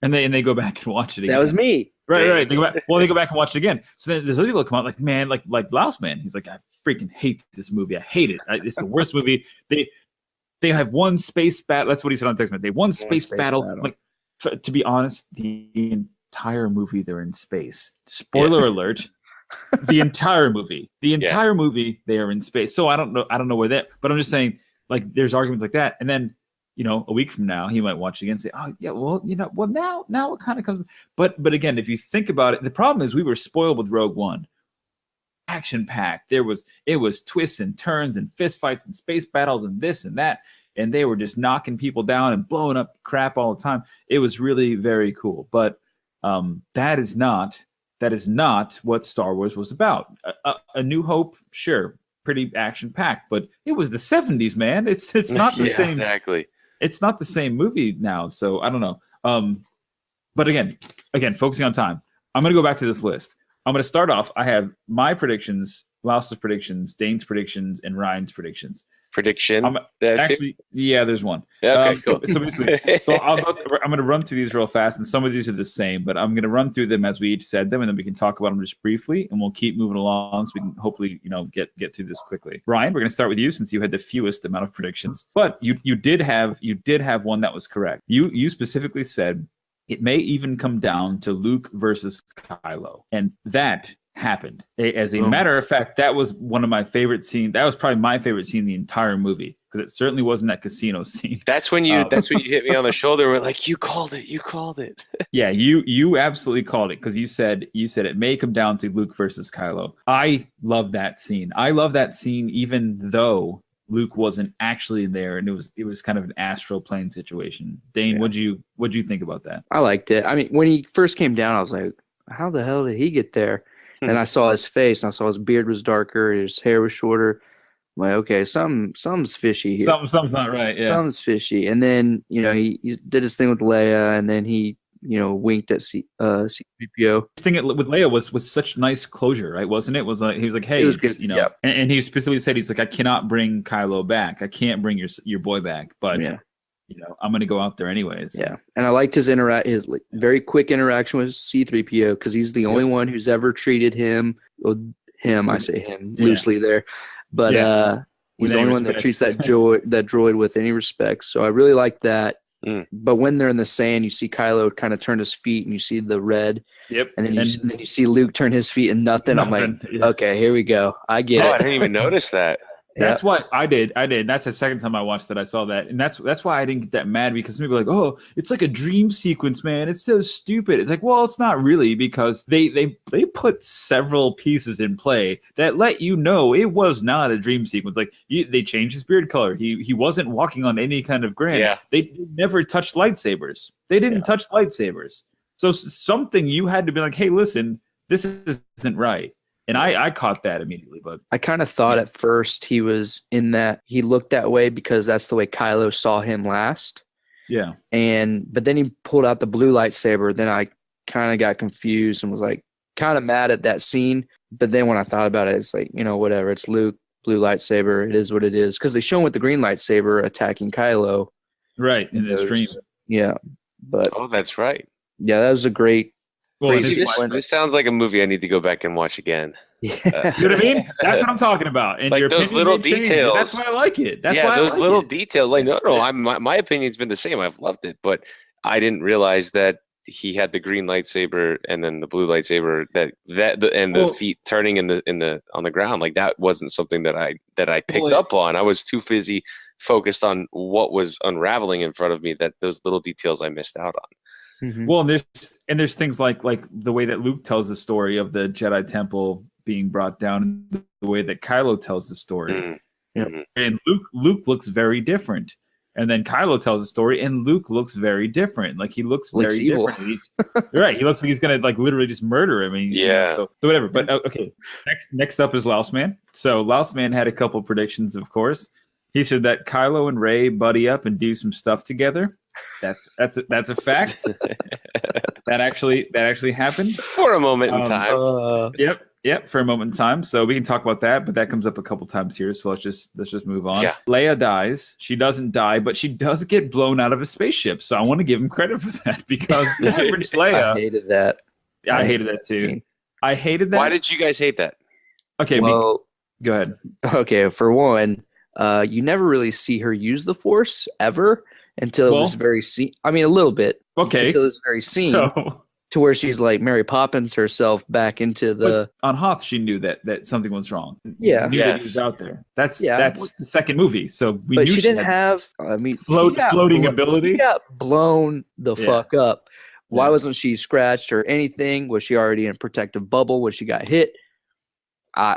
[SPEAKER 1] and they go back and watch it again.
[SPEAKER 2] That was me.
[SPEAKER 1] Right. They go back and watch it again. So then there's other people that come out like, man, like Louse Man. He's like, I freaking hate this movie. I hate it. It's the worst movie. They have one space battle. That's what he said on text message. They one space battle. Like, to be honest, the entire movie they're in space. Spoiler alert. The entire movie they are in space. So I don't know where that. But I'm just saying, like, there's arguments like that, and then, a week from now, he might watch it again and say, oh, yeah, now it kind of comes. But again, if you think about it, the problem is we were spoiled with Rogue One. Action-packed. It was twists and turns and fist fights and space battles and this and that. And they were just knocking people down and blowing up crap all the time. It was really very cool. But that is not what Star Wars was about. A New Hope, sure, pretty action-packed, but it was the 70s, man. It's not the same.
[SPEAKER 3] Exactly.
[SPEAKER 1] It's not the same movie now, so I don't know. But again, focusing on time, I'm going to go back to this list. I'm going to start off. I have my predictions, Louse's predictions, Dane's predictions, and Ryan's predictions.
[SPEAKER 3] Prediction.
[SPEAKER 1] Yeah, there's one.
[SPEAKER 3] Yeah, okay, cool.
[SPEAKER 1] So basically, I'm going to run through these real fast, and some of these are the same, but I'm going to run through them as we each said them, and then we can talk about them just briefly, and we'll keep moving along so we can hopefully, get through this quickly. Ryan, we're going to start with you since you had the fewest amount of predictions, but you did have one that was correct. You specifically said it may even come down to Luke versus Kylo, and that happened. As a matter of fact, that was one of my favorite scenes. That was probably my favorite scene in the entire movie because it certainly wasn't that casino scene.
[SPEAKER 3] That's when you hit me on the shoulder. We're like, you called it.
[SPEAKER 1] Yeah, you absolutely called it because you said it may come down to Luke versus Kylo. I love that scene. I love that scene even though Luke wasn't actually there, and it was kind of an astral plane situation. Dane, what'd you think about that?
[SPEAKER 2] I liked it. I mean, when he first came down, I was like, how the hell did he get there? And I saw his face, and I saw his beard was darker, his hair was shorter. I'm like, okay, something's fishy here.
[SPEAKER 1] Something's not right. Yeah.
[SPEAKER 2] Something's fishy. And then, he did his thing with Leia, and then he, winked at C-3PO.
[SPEAKER 1] The thing with Leia was such nice closure, right? Wasn't it? Was like he was like, hey,
[SPEAKER 2] It was good. Yep.
[SPEAKER 1] and he specifically said, he's like, I cannot bring Kylo back. I can't bring your boy back, but I'm going to go out there anyways.
[SPEAKER 2] Yeah. And I liked his very quick interaction with C-3PO, because he's the only one who's ever treated him, I say him loosely there, but he's the only one that treats that droid with any respect. So I really like that. But when they're in the sand, you see Kylo kind of turn his feet, and you see the red.
[SPEAKER 1] Yep.
[SPEAKER 2] And then you see Luke turn his feet, and nothing. I'm like, okay, here we go. I get it.
[SPEAKER 3] I didn't even notice that.
[SPEAKER 1] That's what I did. That's the second time I watched it. I saw that, and that's why I didn't get that mad, because some people are like, "Oh, it's like a dream sequence, man. It's so stupid." It's like, well, it's not really, because they put several pieces in play that let you know it was not a dream sequence. Like they changed his beard color. He wasn't walking on any kind of grid.
[SPEAKER 3] Yeah.
[SPEAKER 1] They never touched lightsabers. They didn't touch lightsabers. So something you had to be like, "Hey, listen, this isn't right." And I caught that immediately, but
[SPEAKER 2] I kind of thought at first he looked that way because that's the way Kylo saw him last.
[SPEAKER 1] Yeah.
[SPEAKER 2] But then he pulled out the blue lightsaber. Then I kind of got confused and was like kind of mad at that scene. But then when I thought about it, it's like, whatever. It's Luke, blue lightsaber. It is what it is. Because they show him with the green lightsaber attacking Kylo.
[SPEAKER 1] Right, in the stream.
[SPEAKER 2] Yeah. But
[SPEAKER 3] that's right.
[SPEAKER 2] Yeah, that was a great.
[SPEAKER 1] Well,
[SPEAKER 3] this sounds like a movie I need to go back and watch again.
[SPEAKER 2] Yeah.
[SPEAKER 1] You know what I mean? That's what I'm talking about. And
[SPEAKER 3] like those little details.
[SPEAKER 1] That's why I like it. That's
[SPEAKER 3] why those little
[SPEAKER 1] it.
[SPEAKER 3] details. Like my opinion's been the same. I've loved it, but I didn't realize that he had the green lightsaber and then the blue lightsaber the feet turning on the ground. Like that wasn't something that I picked up on. I was too busy focused on what was unraveling in front of me that those little details I missed out on.
[SPEAKER 2] Mm-hmm.
[SPEAKER 1] Well, and there's things like the way that Luke tells the story of the Jedi Temple being brought down, and the way that Kylo tells the story.
[SPEAKER 3] Mm-hmm.
[SPEAKER 1] And Luke looks very different. And then Kylo tells the story, and Luke looks very different. Like he looks very
[SPEAKER 2] evil.
[SPEAKER 1] different. You're right. He looks like he's gonna literally just murder him. So whatever. But okay. Next up is Louse Man. So Louse Man had a couple predictions, of course. He said that Kylo and Rey buddy up and do some stuff together. That's a fact. that actually happened
[SPEAKER 3] for a moment in time.
[SPEAKER 1] Yep, for a moment in time. So we can talk about that, but that comes up a couple times here. So let's just move on.
[SPEAKER 3] Yeah.
[SPEAKER 1] Leia dies. She doesn't die, but she does get blown out of a spaceship. So I want to give him credit for that, because the average Leia.
[SPEAKER 2] I hated that.
[SPEAKER 1] I hated that too.
[SPEAKER 2] Scene.
[SPEAKER 1] I hated that.
[SPEAKER 3] Why did you guys hate that?
[SPEAKER 1] Okay,
[SPEAKER 2] well,
[SPEAKER 1] go ahead.
[SPEAKER 2] Okay, for one, you never really see her use the Force ever until this very scene. I mean, a little bit.
[SPEAKER 1] Okay.
[SPEAKER 2] Until this very scene, to where she's like Mary Poppins herself back into the.
[SPEAKER 1] But on Hoth, she knew that something was wrong.
[SPEAKER 2] Yeah.
[SPEAKER 1] She knew that he was out there. That's the second movie, so we knew
[SPEAKER 2] she didn't have. I mean,
[SPEAKER 1] floating ability.
[SPEAKER 2] She got blown the fuck up. Why wasn't she scratched or anything? Was she already in a protective bubble when she got hit? I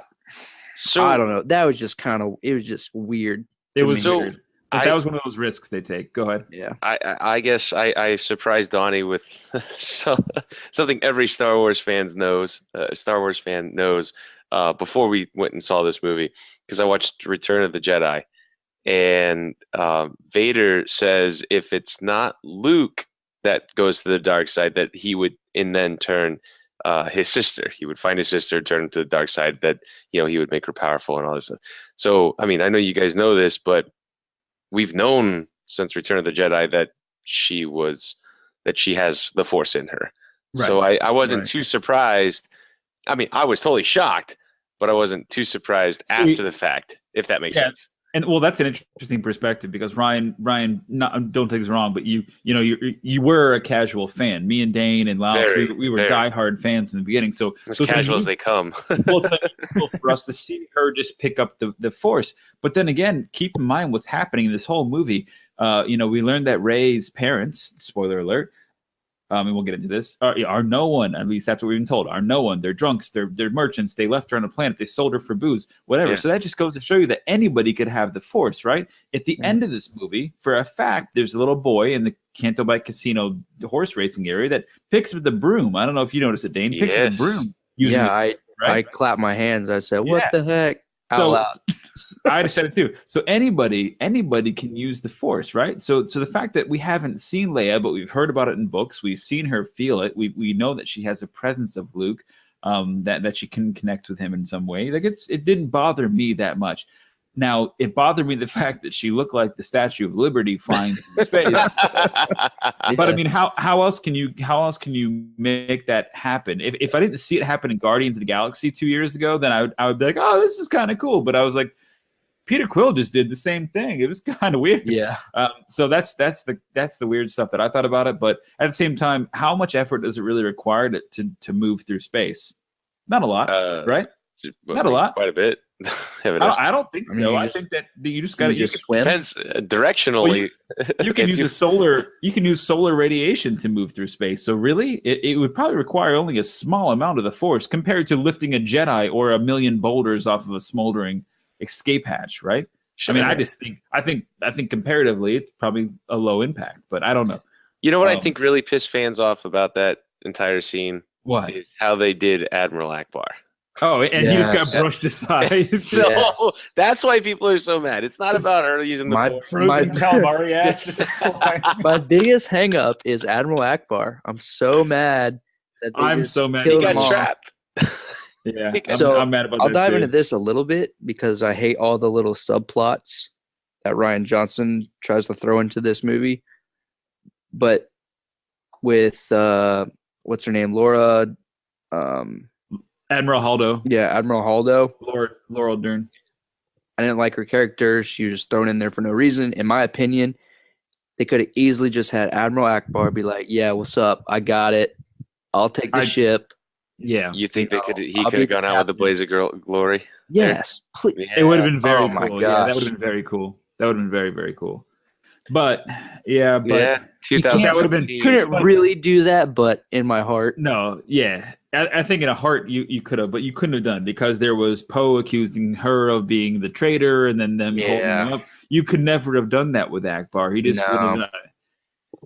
[SPEAKER 2] don't know. That was just it was just weird.
[SPEAKER 1] It was weird. But that was one of those risks they take. Go ahead.
[SPEAKER 2] Yeah.
[SPEAKER 3] I guess I surprised Donnie with something every Star Wars fan knows before we went and saw this movie, because I watched Return of the Jedi, and Vader says if it's not Luke that goes to the dark side, that he would then turn his sister. He would find his sister, turn him to the dark side, that he would make her powerful and all this stuff. So I mean, I know you guys know this, but we've known since Return of the Jedi that she has the Force in her. Right. So I wasn't too surprised. I mean, I was totally shocked, but I wasn't too surprised after the fact, if that makes sense.
[SPEAKER 1] And well, that's an interesting perspective, because Ryan, don't take this wrong, but you were a casual fan. Me and Dane and Laos, we were diehard fans in the beginning. So
[SPEAKER 3] as casual as they come.
[SPEAKER 1] Well, it's unusual for us to see her just pick up the Force. But then again, keep in mind what's happening in this whole movie. We learned that Rey's parents, spoiler alert, and we'll get into this, are no one. At least that's what we've been told. Are no one. They're drunks. They're merchants. They left her on a planet. They sold her for booze. Whatever. Yeah. So that just goes to show you that anybody could have the Force, right? At the end of this movie, for a fact, there's a little boy in the Canto Bight Casino horse racing area that picks up the broom. I don't know if you noticed it, Dane. Picks up the broom. right?
[SPEAKER 2] I clapped my hands. I said, "What
[SPEAKER 1] Yeah.
[SPEAKER 2] the heck?" Out
[SPEAKER 1] So
[SPEAKER 2] loud.
[SPEAKER 1] I just said it too. So anybody can use the Force, right? So the fact that we haven't seen Leia, but we've heard about it in books, we've seen her feel it. We know that she has a presence of Luke, that she can connect with him in some way. Like it didn't bother me that much. Now it bothered me the fact that she looked like the Statue of Liberty flying through space. But I mean, how else can you make that happen? If I didn't see it happen in Guardians of the Galaxy 2 years ago, then I would be like, oh, this is kind of cool. But I was like, Peter Quill just did the same thing. It was kind of weird.
[SPEAKER 2] Yeah.
[SPEAKER 1] So that's the weird stuff that I thought about it. But at the same time, how much effort does it really require to move through space? Not a lot, right? Not a lot.
[SPEAKER 3] Quite a bit.
[SPEAKER 1] I don't think
[SPEAKER 2] I mean,
[SPEAKER 1] so.
[SPEAKER 2] you
[SPEAKER 1] I
[SPEAKER 2] just-
[SPEAKER 1] think that you just got to
[SPEAKER 2] just swim.
[SPEAKER 3] Depends directionally.
[SPEAKER 1] you can use solar radiation to move through space. So really, it would probably require only a small amount of the Force compared to lifting a Jedi or a million boulders off of a smoldering escape hatch, right?
[SPEAKER 3] Sure.
[SPEAKER 1] I mean, I think comparatively, it's probably a low impact, but I don't know.
[SPEAKER 3] You know what I think really pissed fans off about that entire scene
[SPEAKER 1] What?
[SPEAKER 3] is how they did Admiral Akbar.
[SPEAKER 1] Oh, and he just got
[SPEAKER 2] Yes.
[SPEAKER 1] brushed aside.
[SPEAKER 3] So
[SPEAKER 2] Yes.
[SPEAKER 3] that's why people are so mad. It's not about her using the
[SPEAKER 2] My-
[SPEAKER 3] Force.
[SPEAKER 1] Frozen calamari ass.
[SPEAKER 2] My biggest hang up is Admiral Akbar. I'm so mad that they
[SPEAKER 1] I'm
[SPEAKER 2] just
[SPEAKER 1] so mad.
[SPEAKER 3] He
[SPEAKER 2] killed
[SPEAKER 3] got
[SPEAKER 2] him off.
[SPEAKER 3] trapped.
[SPEAKER 1] Yeah,
[SPEAKER 2] So,
[SPEAKER 1] I'm mad about
[SPEAKER 2] I'll
[SPEAKER 1] that
[SPEAKER 2] dive
[SPEAKER 1] too.
[SPEAKER 2] into this a little bit because I hate all the little subplots that Ryan Johnson tries to throw into this movie. But with what's her name, Laura?
[SPEAKER 1] Admiral Haldo,
[SPEAKER 2] Yeah, Admiral Haldo.
[SPEAKER 1] Laurel Dern.
[SPEAKER 2] I didn't like her character. She was just thrown in there for no reason. In my opinion, they could have easily just had Admiral Akbar be like, "Yeah, what's up? I got it. I'll take the ship."
[SPEAKER 1] Yeah,
[SPEAKER 3] You think
[SPEAKER 2] You
[SPEAKER 3] he
[SPEAKER 2] I'll
[SPEAKER 3] could
[SPEAKER 2] be
[SPEAKER 3] have
[SPEAKER 2] the
[SPEAKER 3] gone out with the
[SPEAKER 2] captain.
[SPEAKER 3] blaze of glory?
[SPEAKER 2] Yes, please.
[SPEAKER 3] Yeah.
[SPEAKER 1] it would have been very
[SPEAKER 2] Oh my
[SPEAKER 1] cool. Yeah, that
[SPEAKER 2] gosh.
[SPEAKER 1] would have been very cool. That would have been very, very cool. But yeah,
[SPEAKER 3] Yeah,
[SPEAKER 2] You can't-
[SPEAKER 1] that would have been
[SPEAKER 3] 2017.
[SPEAKER 2] Couldn't
[SPEAKER 1] But-
[SPEAKER 2] really do that, but in my heart,
[SPEAKER 1] no, yeah. I think in a heart you could have, but you couldn't have done because there was Poe accusing her of being the traitor, and then them holding
[SPEAKER 2] Yeah.
[SPEAKER 1] him up. You could never have done that with Akbar. He just wouldn't have
[SPEAKER 2] No.
[SPEAKER 1] done it.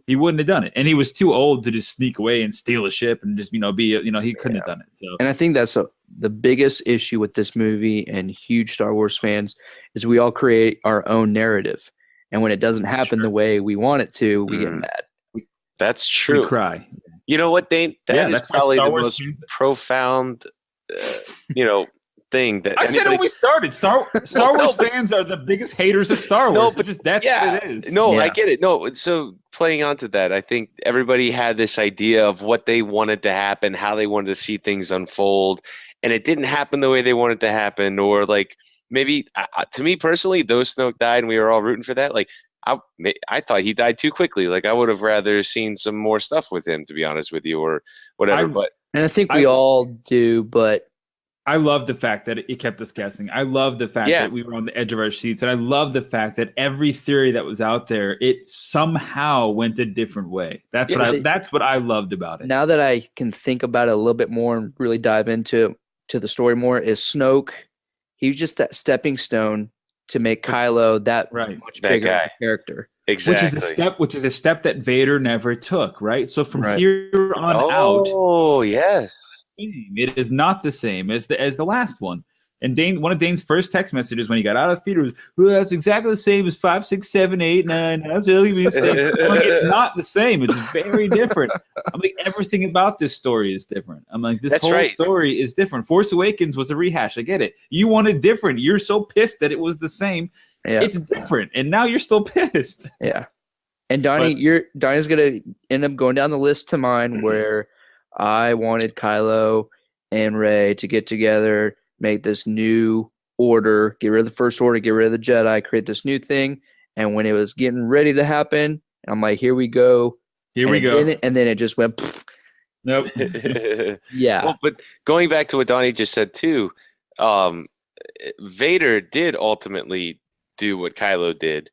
[SPEAKER 1] He wouldn't have done it, and he was too old to just sneak away and steal a ship and just he couldn't have done it. So
[SPEAKER 2] and I think that's the biggest issue with this movie and huge Star Wars fans is we all create our own narrative, and when it doesn't happen the way we want it to, we get
[SPEAKER 3] Mhm.
[SPEAKER 2] mad.
[SPEAKER 3] That's
[SPEAKER 1] we
[SPEAKER 3] true.
[SPEAKER 1] cry.
[SPEAKER 3] You know what, Dane?
[SPEAKER 1] Yeah,
[SPEAKER 3] That is
[SPEAKER 1] that's why
[SPEAKER 3] probably
[SPEAKER 1] Star
[SPEAKER 3] the
[SPEAKER 1] Wars
[SPEAKER 3] most
[SPEAKER 1] fans-
[SPEAKER 3] profound, thing that
[SPEAKER 1] I said when we started, Star Wars fans are the biggest haters of Star
[SPEAKER 3] No,
[SPEAKER 1] Wars.
[SPEAKER 3] but
[SPEAKER 1] That's
[SPEAKER 3] yeah,
[SPEAKER 1] what it is.
[SPEAKER 3] No, I
[SPEAKER 2] Yeah.
[SPEAKER 3] get it. No, so playing on to that, I think everybody had this idea of what they wanted to happen, how they wanted to see things unfold, and it didn't happen the way they wanted to happen, or like maybe to me personally, though Snoke died and we were all rooting for that, like I thought he died too quickly. Like I would have rather seen some more stuff with him, to be honest with you, or whatever. But
[SPEAKER 2] And I think we all do, but
[SPEAKER 1] I love the fact that it kept us guessing. I love the fact
[SPEAKER 3] Yeah.
[SPEAKER 1] that we were on the edge of our seats, and I love the fact that every theory that was out there, it somehow went a different way. That's what I loved about it.
[SPEAKER 2] now that I can think about it a little bit more and really dive into the story more, is Snoke. He was just that stepping stone to make Kylo that
[SPEAKER 1] Right.
[SPEAKER 2] much
[SPEAKER 3] That
[SPEAKER 2] bigger of
[SPEAKER 3] guy.
[SPEAKER 2] a character.
[SPEAKER 3] exactly.
[SPEAKER 1] Which is a step that Vader never took, right? So from
[SPEAKER 2] Right.
[SPEAKER 1] here on out,
[SPEAKER 3] Oh yes.
[SPEAKER 1] it is not the same as the last one. And one of Dane's first text messages when he got out of the theater was, "Well, that's exactly the same as 5, 6, 7, 8, 9. That's really the same." I'm like, it's not the same. It's very different. I'm like, everything about this story is different. I'm like, this
[SPEAKER 3] That's
[SPEAKER 1] whole
[SPEAKER 3] right.
[SPEAKER 1] story is different. Force Awakens was a rehash. I get it. You wanted different. You're so pissed that it was the same.
[SPEAKER 2] Yeah,
[SPEAKER 1] It's different, and now you're still pissed.
[SPEAKER 2] yeah. And Donnie, Donnie's gonna end up going down the list to mine where I wanted Kylo and Rey to get together, make this new order, get rid of the First Order, get rid of the Jedi, create this new thing. And when it was getting ready to happen, I'm like, here we go.
[SPEAKER 1] Here
[SPEAKER 2] And
[SPEAKER 1] we
[SPEAKER 2] it
[SPEAKER 1] go.
[SPEAKER 2] didn't, and then it just went, pfft.
[SPEAKER 1] Nope.
[SPEAKER 2] Yeah.
[SPEAKER 3] Well, but going back to what Donnie just said too, Vader did ultimately do what Kylo did,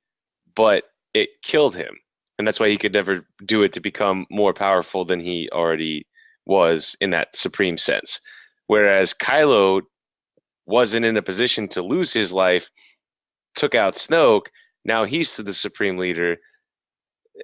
[SPEAKER 3] but it killed him, and that's why he could never do it to become more powerful than he already was in that supreme sense. Whereas Kylo wasn't in a position to lose his life, took out Snoke. Now he's the supreme leader,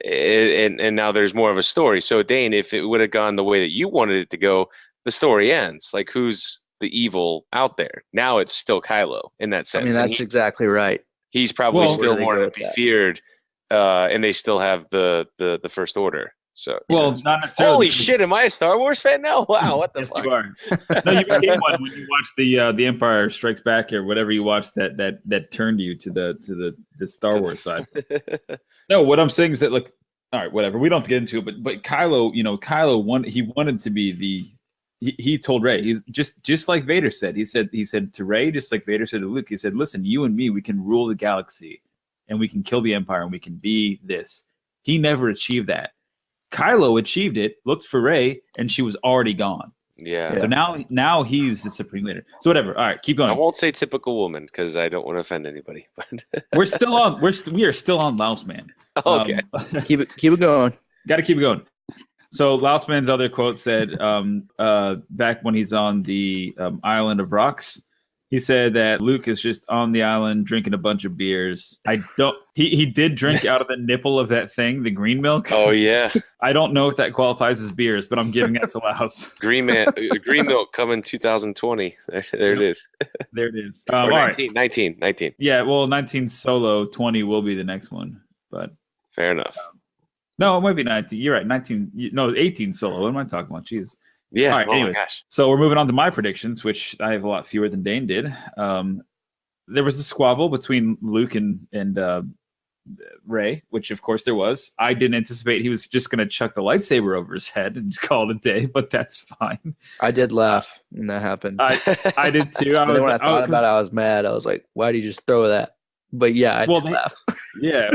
[SPEAKER 3] and now there's more of a story. So Dane, if it would have gone the way that you wanted it to go, the story ends. Like who's the evil out there. Now it's still Kylo in that sense.
[SPEAKER 2] I mean, that's exactly right.
[SPEAKER 3] He's probably still more to be
[SPEAKER 2] that?
[SPEAKER 3] feared, and they still have the First Order. So,
[SPEAKER 1] not necessarily.
[SPEAKER 3] Holy shit! Am I a Star Wars fan now? Wow, what the
[SPEAKER 1] Yes,
[SPEAKER 3] fuck?
[SPEAKER 1] you are. No, you became one when you watched the Empire Strikes Back or whatever you watched that turned you to the Star Wars side. No, what I'm saying is that, like, all right, whatever. We don't have to get into it, but Kylo, he wanted to be he told Rey, he's just like Vader said. He said to Rey, just like Vader said to Luke, he said, listen, you and me, we can rule the galaxy and we can kill the Empire and we can be this. He never achieved that. Kylo achieved it, looked for Rey, and she was already gone.
[SPEAKER 3] Yeah.
[SPEAKER 1] So now he's the supreme leader. So whatever. All right, keep going.
[SPEAKER 3] I won't say typical woman because I don't want to offend anybody.
[SPEAKER 1] We are still on Laos Man.
[SPEAKER 3] Okay.
[SPEAKER 2] Keep it going.
[SPEAKER 1] Got to keep it going. So Laos Man's other quote said, back when he's on the island of rocks, he said that Luke is just on the island drinking a bunch of beers. He did drink out of the nipple of that thing, the green milk.
[SPEAKER 3] Oh yeah.
[SPEAKER 1] I don't know if that qualifies as beers, but I'm giving that to Laos.
[SPEAKER 3] Green milk coming 2020. There it is.
[SPEAKER 1] There it is.
[SPEAKER 3] Or
[SPEAKER 1] All
[SPEAKER 3] 19,
[SPEAKER 1] right.
[SPEAKER 3] 19.
[SPEAKER 1] Yeah, well, 19 solo, 20 will be the next one. But
[SPEAKER 3] fair enough.
[SPEAKER 1] no, it might be 19. You're right. 18 solo. What am I talking about? Jeez.
[SPEAKER 3] Yeah.
[SPEAKER 1] All right,
[SPEAKER 3] oh
[SPEAKER 1] anyways,
[SPEAKER 3] my gosh.
[SPEAKER 1] so we're moving on to my predictions, which I have a lot fewer than Dane did. There was a squabble between Luke and Rey, which of course there was. I didn't anticipate he was just going to chuck the lightsaber over his head and just call it a day, but that's fine.
[SPEAKER 2] I did laugh when that happened.
[SPEAKER 1] I did too.
[SPEAKER 2] When I thought about it, I was mad. I was like, why did you just throw that? But yeah, I did laugh.
[SPEAKER 1] Yeah,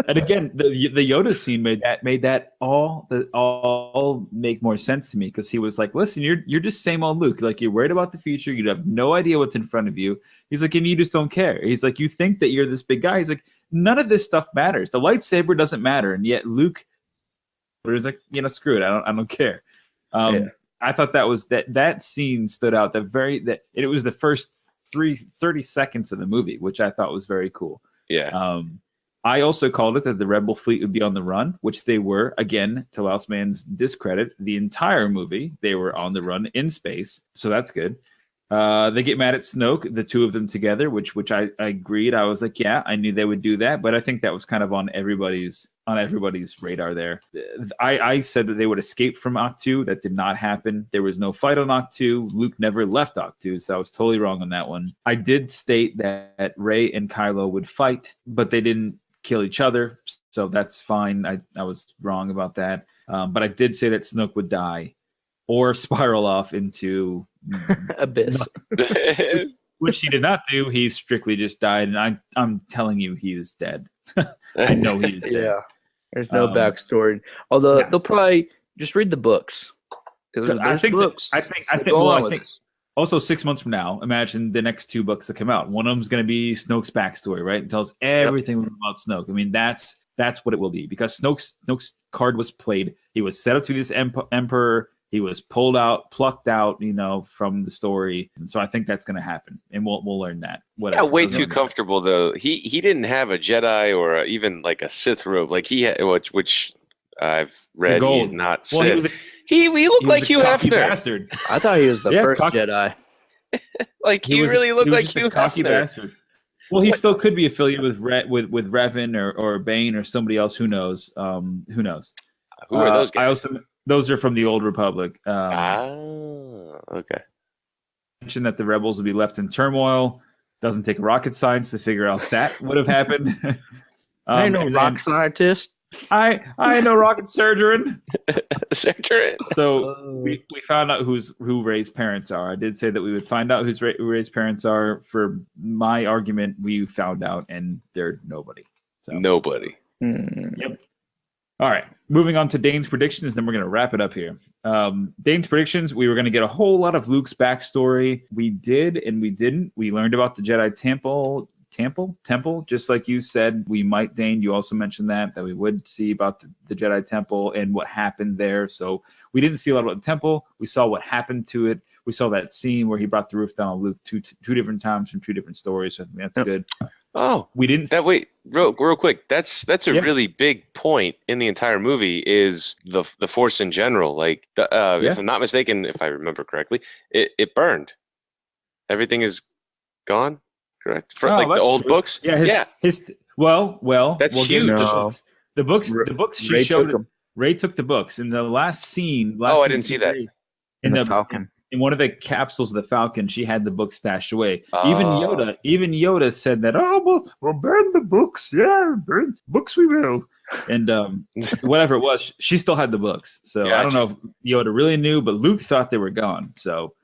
[SPEAKER 1] and again, the Yoda scene made that all make more sense to me, because he was like, "Listen, you're just same old Luke. Like, you're worried about the future. You have no idea what's in front of you." He's like, "And you just don't care." He's like, "You think that you're this big guy." He's like, "None of this stuff matters. The lightsaber doesn't matter." And yet Luke was like, "Screw it. I don't care." I thought that scene stood out. It was the first 30 seconds of the movie, which I thought was very cool.
[SPEAKER 3] Yeah.
[SPEAKER 1] I also called it that the Rebel fleet would be on the run, which they were. Again, to Laos Man's discredit, the entire movie they were on the run in space, so that's good. They get mad at Snoke, the two of them together, which I agreed. I was like, yeah, I knew they would do that, but I think that was kind of on everybody's radar there. I said that they would escape from Octu. That did not happen. There was no fight on Octu. Luke never left Octu, so I was totally wrong on that one. I did state that Rey and Kylo would fight, but they didn't kill each other, so that's fine. I was wrong about that. But I did say that Snoke would die or spiral off into
[SPEAKER 2] abyss,
[SPEAKER 1] which he did not do. He strictly just died, and I'm telling you, he is dead. I know he is dead.
[SPEAKER 2] Yeah, there's no backstory. Although they'll probably just read the books.
[SPEAKER 1] I think also 6 months from now, imagine the next two books that come out. One of them is going to be Snoke's backstory, right? It tells everything about Snoke. I mean, that's what it will be, because Snoke's card was played. He was set up to be this emperor. He was plucked out, from the story. And so I think that's going to happen, and we'll learn that. Whatever.
[SPEAKER 3] Yeah, way too comfortable though. He didn't have a Jedi or even like a Sith robe, like he had, which I've read. He's not Sith.
[SPEAKER 1] Well,
[SPEAKER 3] he looked like Hugh Hefner.
[SPEAKER 1] Bastard.
[SPEAKER 2] I thought he was the first Jedi.
[SPEAKER 3] Like he really looked like Hugh
[SPEAKER 1] cocky
[SPEAKER 3] Hefner.
[SPEAKER 1] Bastard. Well, he still could be affiliated with Revan or Bane or somebody else. Who knows? Who knows?
[SPEAKER 3] Who are those guys?
[SPEAKER 1] Those are from the Old Republic.
[SPEAKER 3] Okay.
[SPEAKER 1] Mentioned that the rebels will be left in turmoil. Doesn't take rocket science to figure out that would have happened.
[SPEAKER 2] I ain't no rock scientist.
[SPEAKER 1] I ain't no rocket surgeon.
[SPEAKER 3] Surgeon.
[SPEAKER 1] So we found out who Rey's parents are. I did say that we would find out who Rey's parents are. For my argument, we found out, and they're nobody. So.
[SPEAKER 3] Nobody.
[SPEAKER 1] Yep. All right, moving on to Dane's predictions, then we're going to wrap it up here. Dane's predictions, we were going to get a whole lot of Luke's backstory. We did, and we didn't. We learned about the Jedi temple, just like you said. We might, Dane, you also mentioned that we would see about the Jedi temple and what happened there. So we didn't see a lot about the temple. We saw what happened to it. We saw that scene where he brought the roof down on Luke two different times from two different stories. So I think that's good.
[SPEAKER 3] Oh,
[SPEAKER 1] we didn't.
[SPEAKER 3] Wait, real quick. That's a really big point in the entire movie, is the Force in general. Like, if I'm not mistaken, if I remember correctly, it burned. Everything is gone, correct? For
[SPEAKER 1] Oh,
[SPEAKER 3] like the
[SPEAKER 1] that's
[SPEAKER 3] old
[SPEAKER 1] true.
[SPEAKER 3] books.
[SPEAKER 1] Yeah, well,
[SPEAKER 3] That's
[SPEAKER 1] we'll get into
[SPEAKER 3] huge.
[SPEAKER 1] the books. The books she
[SPEAKER 2] Ray
[SPEAKER 1] showed.
[SPEAKER 2] took 'em.
[SPEAKER 1] Ray took the books in the last scene.
[SPEAKER 3] Oh, I didn't see that.
[SPEAKER 2] In the Falcon.
[SPEAKER 1] In one of the capsules of the Falcon, she had the book stashed away.
[SPEAKER 3] Oh.
[SPEAKER 1] Even Yoda said that. Oh, we'll burn the books. Yeah, burn books we will. And whatever it was, she still had the books. So I don't know if Yoda really knew, but Luke thought they were gone. So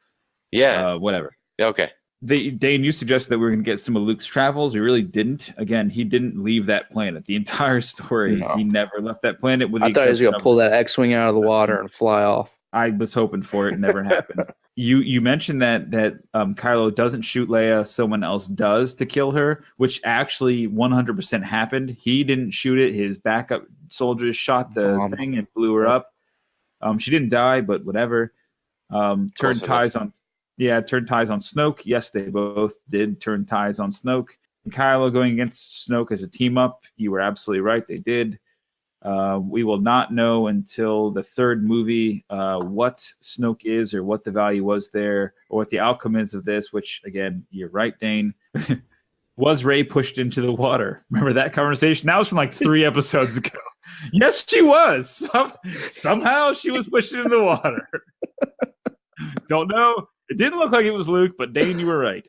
[SPEAKER 1] whatever.
[SPEAKER 3] Okay.
[SPEAKER 1] Dane, you suggested that we were going to get some of Luke's travels. We really didn't. Again, he didn't leave that planet. The entire story, He never left that planet.
[SPEAKER 2] I thought he was going to pull that X-wing out of the water and fly off.
[SPEAKER 1] I was hoping for it. It never happened. You mentioned that Kylo doesn't shoot Leia, someone else does to kill her, which actually 100% happened. He didn't shoot it. His backup soldiers shot the thing and blew her up. She didn't die, but whatever. Turned ties on Snoke. Yes, they both did turn ties on Snoke. And Kylo going against Snoke as a team up. You were absolutely right. They did. We will not know until the third movie what Snoke is or what the value was there or what the outcome is of this, which, again, you're right, Dane. Was Rey pushed into the water? Remember that conversation? That was from like 3 episodes ago. Yes, she was. Somehow she was pushed into the water. Don't know. It didn't look like it was Luke, but Dane, you were right.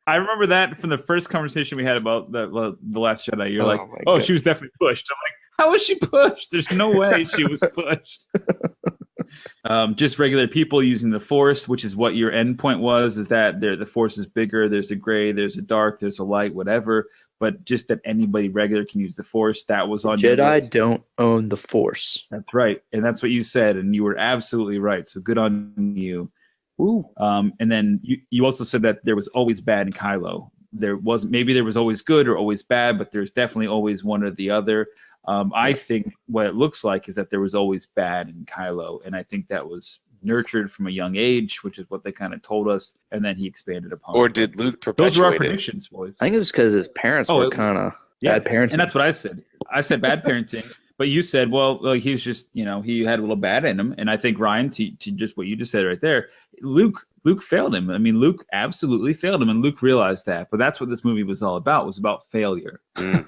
[SPEAKER 1] I remember that from the first conversation we had about the Last Jedi. You're like, oh, she was definitely pushed. I'm like, how was she pushed? There's no way she was pushed. Just regular people using the Force, which is what your end point was, is that the Force is bigger. There's a gray, there's a dark, there's a light, whatever. But just that anybody regular can use the Force. That was on your list.
[SPEAKER 2] Jedi don't own the Force.
[SPEAKER 1] That's right. And that's what you said. And you were absolutely right. So good on you.
[SPEAKER 2] Ooh.
[SPEAKER 1] And then you also said that there was always bad in Kylo. There was always good or always bad, but there's definitely always one or the other. I think what it looks like is that there was always bad in Kylo, and I think that was nurtured from a young age, which is what they kind of told us, and then he expanded upon.
[SPEAKER 3] Or did Luke perpetuate
[SPEAKER 1] Those were our
[SPEAKER 3] it?
[SPEAKER 1] predictions, boys.
[SPEAKER 2] I think it was because his parents were kind of bad parenting.
[SPEAKER 1] And that's what I said. I said bad parenting. But you said, well, he's just, he had a little bad in him. And I think, Ryan, to just what you just said right there, Luke failed him. I mean, Luke absolutely failed him. And Luke realized that. But that's what this movie was all about, was about failure,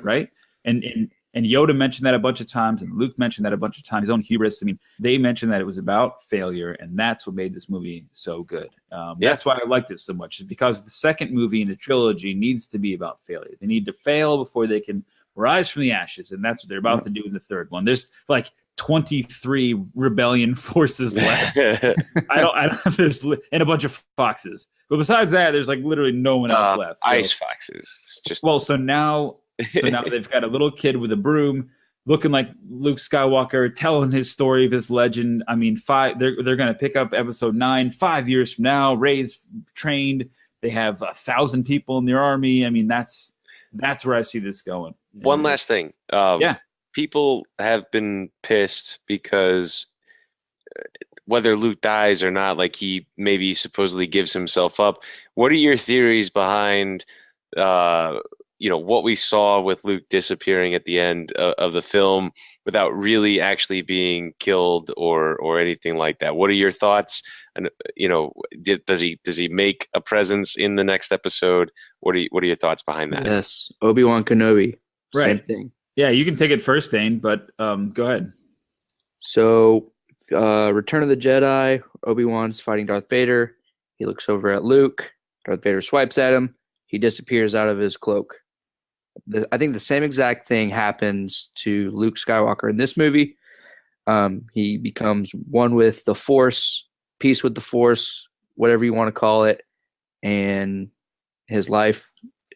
[SPEAKER 1] right? And Yoda mentioned that a bunch of times, and Luke mentioned that a bunch of times, his own hubris. I mean, they mentioned that it was about failure, and that's what made this movie so good. That's why I liked it so much, is because the second movie in the trilogy needs to be about failure. They need to fail before they can rise from the ashes, and that's what they're about to do in the third one. There's like 23 rebellion forces left. There's and a bunch of foxes, but besides that, there's like literally no one else left. So,
[SPEAKER 3] ice foxes.
[SPEAKER 1] So now they've got a little kid with a broom, looking like Luke Skywalker, telling his story of his legend. I mean, they're going to pick up episode 9 5 years from now. Rey's trained. They have 1,000 people in their army. I mean, that's where I see this going.
[SPEAKER 3] One last thing. People have been pissed because whether Luke dies or not, like he maybe supposedly gives himself up. What are your theories behind, what we saw with Luke disappearing at the end of the film without really actually being killed or anything like that? What are your thoughts? And does he make a presence in the next episode? What are your thoughts behind that?
[SPEAKER 2] Yes, Obi-Wan Kenobi.
[SPEAKER 1] Right.
[SPEAKER 2] Same thing.
[SPEAKER 1] Yeah, you can take it first, Dane, but go ahead.
[SPEAKER 2] So, Return of the Jedi, Obi-Wan's fighting Darth Vader. He looks over at Luke. Darth Vader swipes at him. He disappears out of his cloak. I think the same exact thing happens to Luke Skywalker in this movie. He becomes one with the Force, peace with the Force, whatever you want to call it, and his life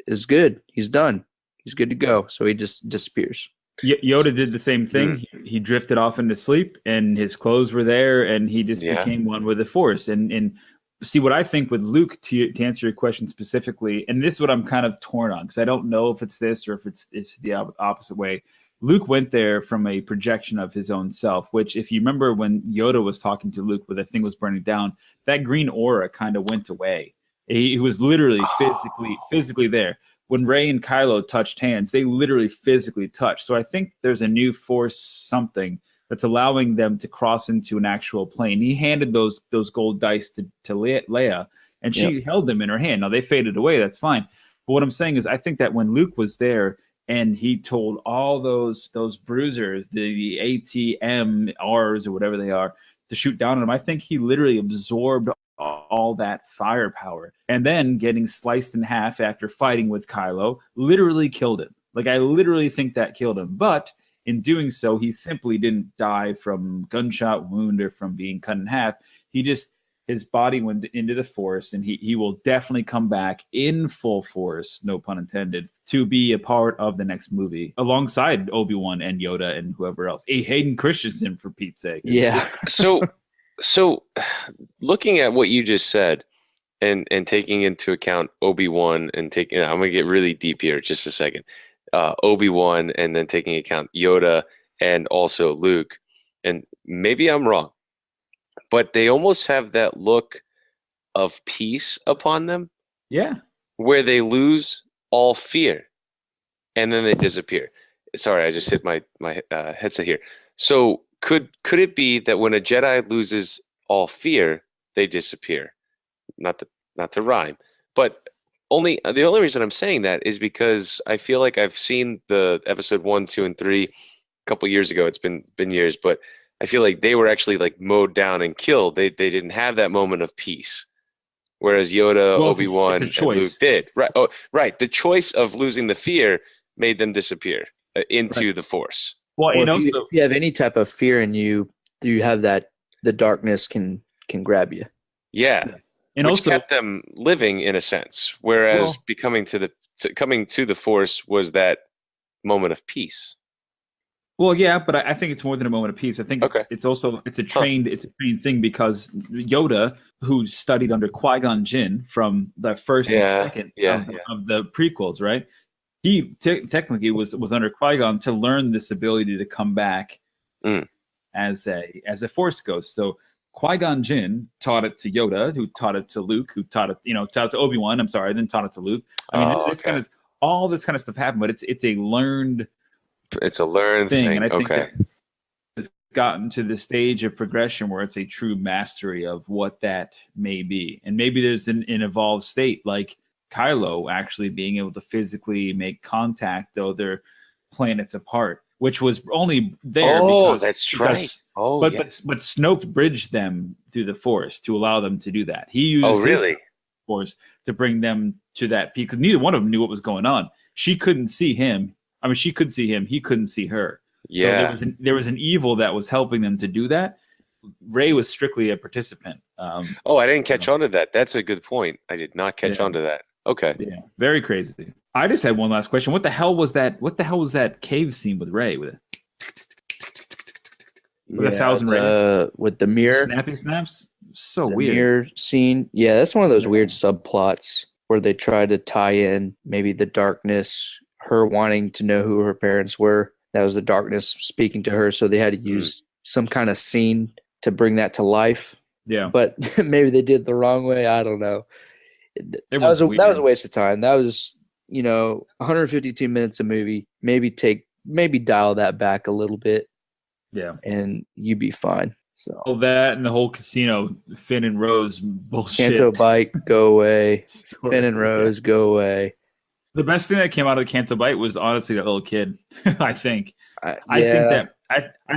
[SPEAKER 2] is good. He's done. He's good to go. So he just disappears.
[SPEAKER 1] Yoda did the same thing. He drifted off into sleep, and his clothes were there, and he just became one with the Force. And see, what I think with Luke, to answer your question specifically, and this is what I'm kind of torn on, because I don't know if it's this or if it's the opposite way. Luke went there from a projection of his own self, which, if you remember when Yoda was talking to Luke where the thing was burning down, that green aura kind of went away. He was literally physically there. When Rey and Kylo touched hands, they literally physically touched. So I think there's a new Force something that's allowing them to cross into an actual plane. He handed those gold dice to Leia, and she held them in her hand. Now they faded away. That's fine. But what I'm saying is, I think that when Luke was there and he told all those bruisers, the ATMRs or whatever they are, to shoot down on him, I think he literally absorbed all that firepower. And then getting sliced in half after fighting with Kylo literally killed him. Like, I literally think that killed him. But in doing so, he simply didn't die from gunshot wound or from being cut in half. His body went into the Force, and he will definitely come back in full force, no pun intended, to be a part of the next movie alongside Obi-Wan and Yoda and whoever else. Hayden Christensen, for Pete's sake.
[SPEAKER 2] Yeah.
[SPEAKER 3] So looking at what you just said and taking into account Obi-Wan and I'm going to get really deep here just a second. Obi-Wan and then taking account Yoda and also Luke. And maybe I'm wrong, but they almost have that look of peace upon them.
[SPEAKER 1] Yeah.
[SPEAKER 3] Where they lose all fear and then they disappear. Sorry, I just hit my headset here. So could it be that when a Jedi loses all fear, they disappear? Not to rhyme, but the only reason I'm saying that is because I feel like I've seen the episode 1, 2, and 3 a couple years ago. It's been years, but I feel like they were actually like mowed down and killed. They didn't have that moment of peace, whereas Yoda, Obi-Wan, and Luke did. Right. Oh, right. The choice of losing the fear made them disappear into the Force.
[SPEAKER 2] Well, if you have any type of fear in you, you have that the darkness can grab you.
[SPEAKER 3] Yeah.
[SPEAKER 1] And
[SPEAKER 3] which
[SPEAKER 1] also
[SPEAKER 3] kept them living in a sense, whereas coming to the Force was that moment of peace.
[SPEAKER 1] Well, yeah, but I think it's more than a moment of peace. I think it's a trained thing, because Yoda, who studied under Qui-Gon Jinn from the first and second of the prequels, right? He technically was under Qui-Gon to learn this ability to come back as a Force ghost. So Qui-Gon Jinn taught it to Yoda, who taught it to Luke, who taught it to Obi-Wan. I'm sorry, then taught it to Luke. I mean, all this kind of stuff happened, but it's a learned.
[SPEAKER 3] It's a learned thing.
[SPEAKER 1] And I think that it's gotten to the stage of progression where it's a true mastery of what that may be. And maybe there's an evolved state like Kylo actually being able to physically make contact, though they're planets apart, which was only there.
[SPEAKER 3] Right.
[SPEAKER 1] But Snoke bridged them through the Force to allow them to do that. He used his Force to bring them to that peak, because neither one of them knew what was going on. She couldn't see him. I mean, she could see him. He couldn't see her.
[SPEAKER 3] Yeah.
[SPEAKER 1] So there was an evil that was helping them to do that. Rey was strictly a participant.
[SPEAKER 3] I didn't catch on to that. That's a good point. I did not catch on to that. Okay.
[SPEAKER 1] Yeah. Very crazy. I just had one last question. What the hell was that? What the hell was that cave scene with Rey with 1,000 rays?
[SPEAKER 2] With the mirror.
[SPEAKER 1] Snappy snaps? So
[SPEAKER 2] the
[SPEAKER 1] weird.
[SPEAKER 2] Mirror scene. Yeah, that's one of those weird subplots where they try to tie in maybe the darkness, her wanting to know who her parents were. That was the darkness speaking to her, so they had to use some kind of scene to bring that to life.
[SPEAKER 1] Yeah.
[SPEAKER 2] But maybe they did it the wrong way. I don't know. That was a waste of time. That was, 152 minutes of movie. Maybe dial that back a little bit.
[SPEAKER 1] Yeah.
[SPEAKER 2] And you'd be fine. So
[SPEAKER 1] all that and the whole casino, Finn and Rose bullshit.
[SPEAKER 2] Canto Bite, go away. Finn and Rose, go away.
[SPEAKER 1] The best thing that came out of Canto Bite was honestly that little kid. I think. I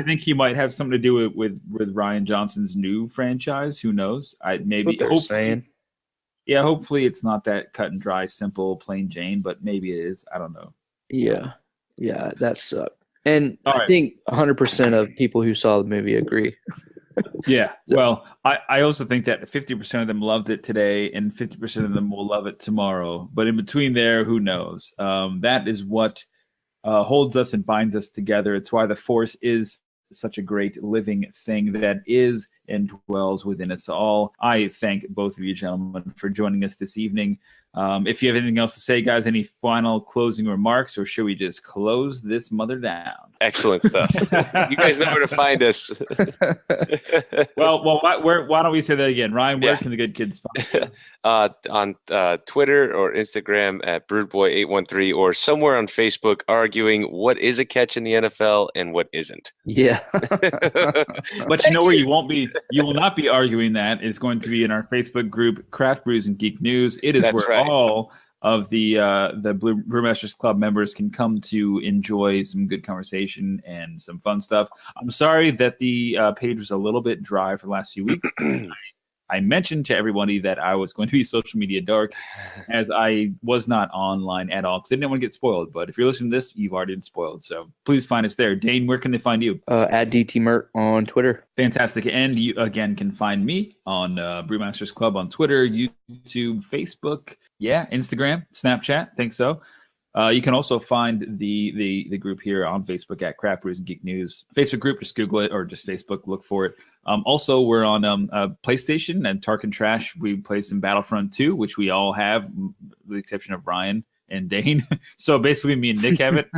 [SPEAKER 1] think he might have something to do with Rian Johnson's new franchise. Who knows? Hopefully it's not that cut and dry, simple, plain Jane, but maybe it is. I don't know.
[SPEAKER 2] Yeah, that sucked. And I think 100% of people who saw the movie agree.
[SPEAKER 1] Yeah. Well, I also think that 50% of them loved it today and 50% of them will love it tomorrow. But in between there, who knows? That is what holds us and binds us together. It's why the Force is such a great living thing that is and dwells within us all. I thank both of you gentlemen for joining us this evening. If you have anything else to say, guys, any final closing remarks, or should we just close this mother down?
[SPEAKER 3] Excellent stuff. You guys know where to find us.
[SPEAKER 1] Well, why don't we say that again? Ryan, where
[SPEAKER 3] Yeah.
[SPEAKER 1] can the good kids find you?
[SPEAKER 3] On Twitter or Instagram at BroodBoy813 or somewhere on Facebook arguing what is a catch in the NFL and what isn't.
[SPEAKER 2] Yeah.
[SPEAKER 1] But you know where you will not be arguing that is going to be in our Facebook group, Craft Brews and Geek News. It is
[SPEAKER 3] That's
[SPEAKER 1] where
[SPEAKER 3] right.
[SPEAKER 1] all of the Brewmasters Club members can come to enjoy some good conversation and some fun stuff. I'm sorry that the page was a little bit dry for the last few weeks. I mentioned to everybody that I was going to be social media dark as I was not online at all because I didn't want to get spoiled. But if you're listening to this, you've already been spoiled. So please find us there. Dane, where can they find you?
[SPEAKER 2] At DTMert on Twitter.
[SPEAKER 1] Fantastic. And you, again, can find me on Brewmasters Club on Twitter, YouTube, Facebook, Instagram, Snapchat. Think so. You can also find the group here on Facebook at Craft Brews and Geek News. Facebook group, just Google it or just Facebook, look for it. Also, we're on PlayStation and Tark and Trash. We play some Battlefront 2, which we all have, with the exception of Ryan and Dane. So basically, me and Nick have it.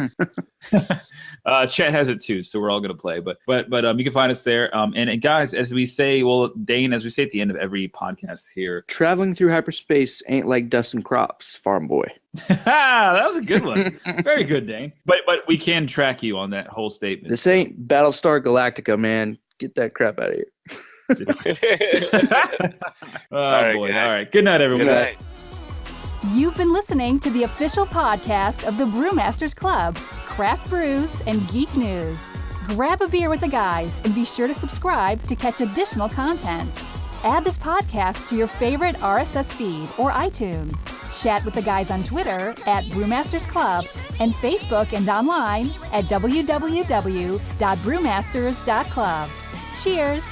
[SPEAKER 1] Chet has it too, so we're all going to play. But you can find us there. And guys, as we say, Dane, as we say at the end of every podcast here,
[SPEAKER 2] Traveling through hyperspace ain't like dusting crops, farm boy.
[SPEAKER 1] that was a good one. Very good, Dane. But we can track you on that whole statement.
[SPEAKER 2] This ain't Battlestar Galactica, man. Get that crap out of here.
[SPEAKER 1] Oh,
[SPEAKER 3] right,
[SPEAKER 1] boy.
[SPEAKER 3] guys.
[SPEAKER 1] All right. Good night, everyone.
[SPEAKER 3] Good night.
[SPEAKER 5] You've been listening to the official podcast of the Brewmasters Club, Craft Brews and Geek News. Grab a beer with the guys and be sure to subscribe to catch additional content. Add this podcast to your favorite RSS feed or iTunes. Chat with the guys on Twitter at Brewmasters Club and Facebook and online at www.brewmasters.club. Cheers!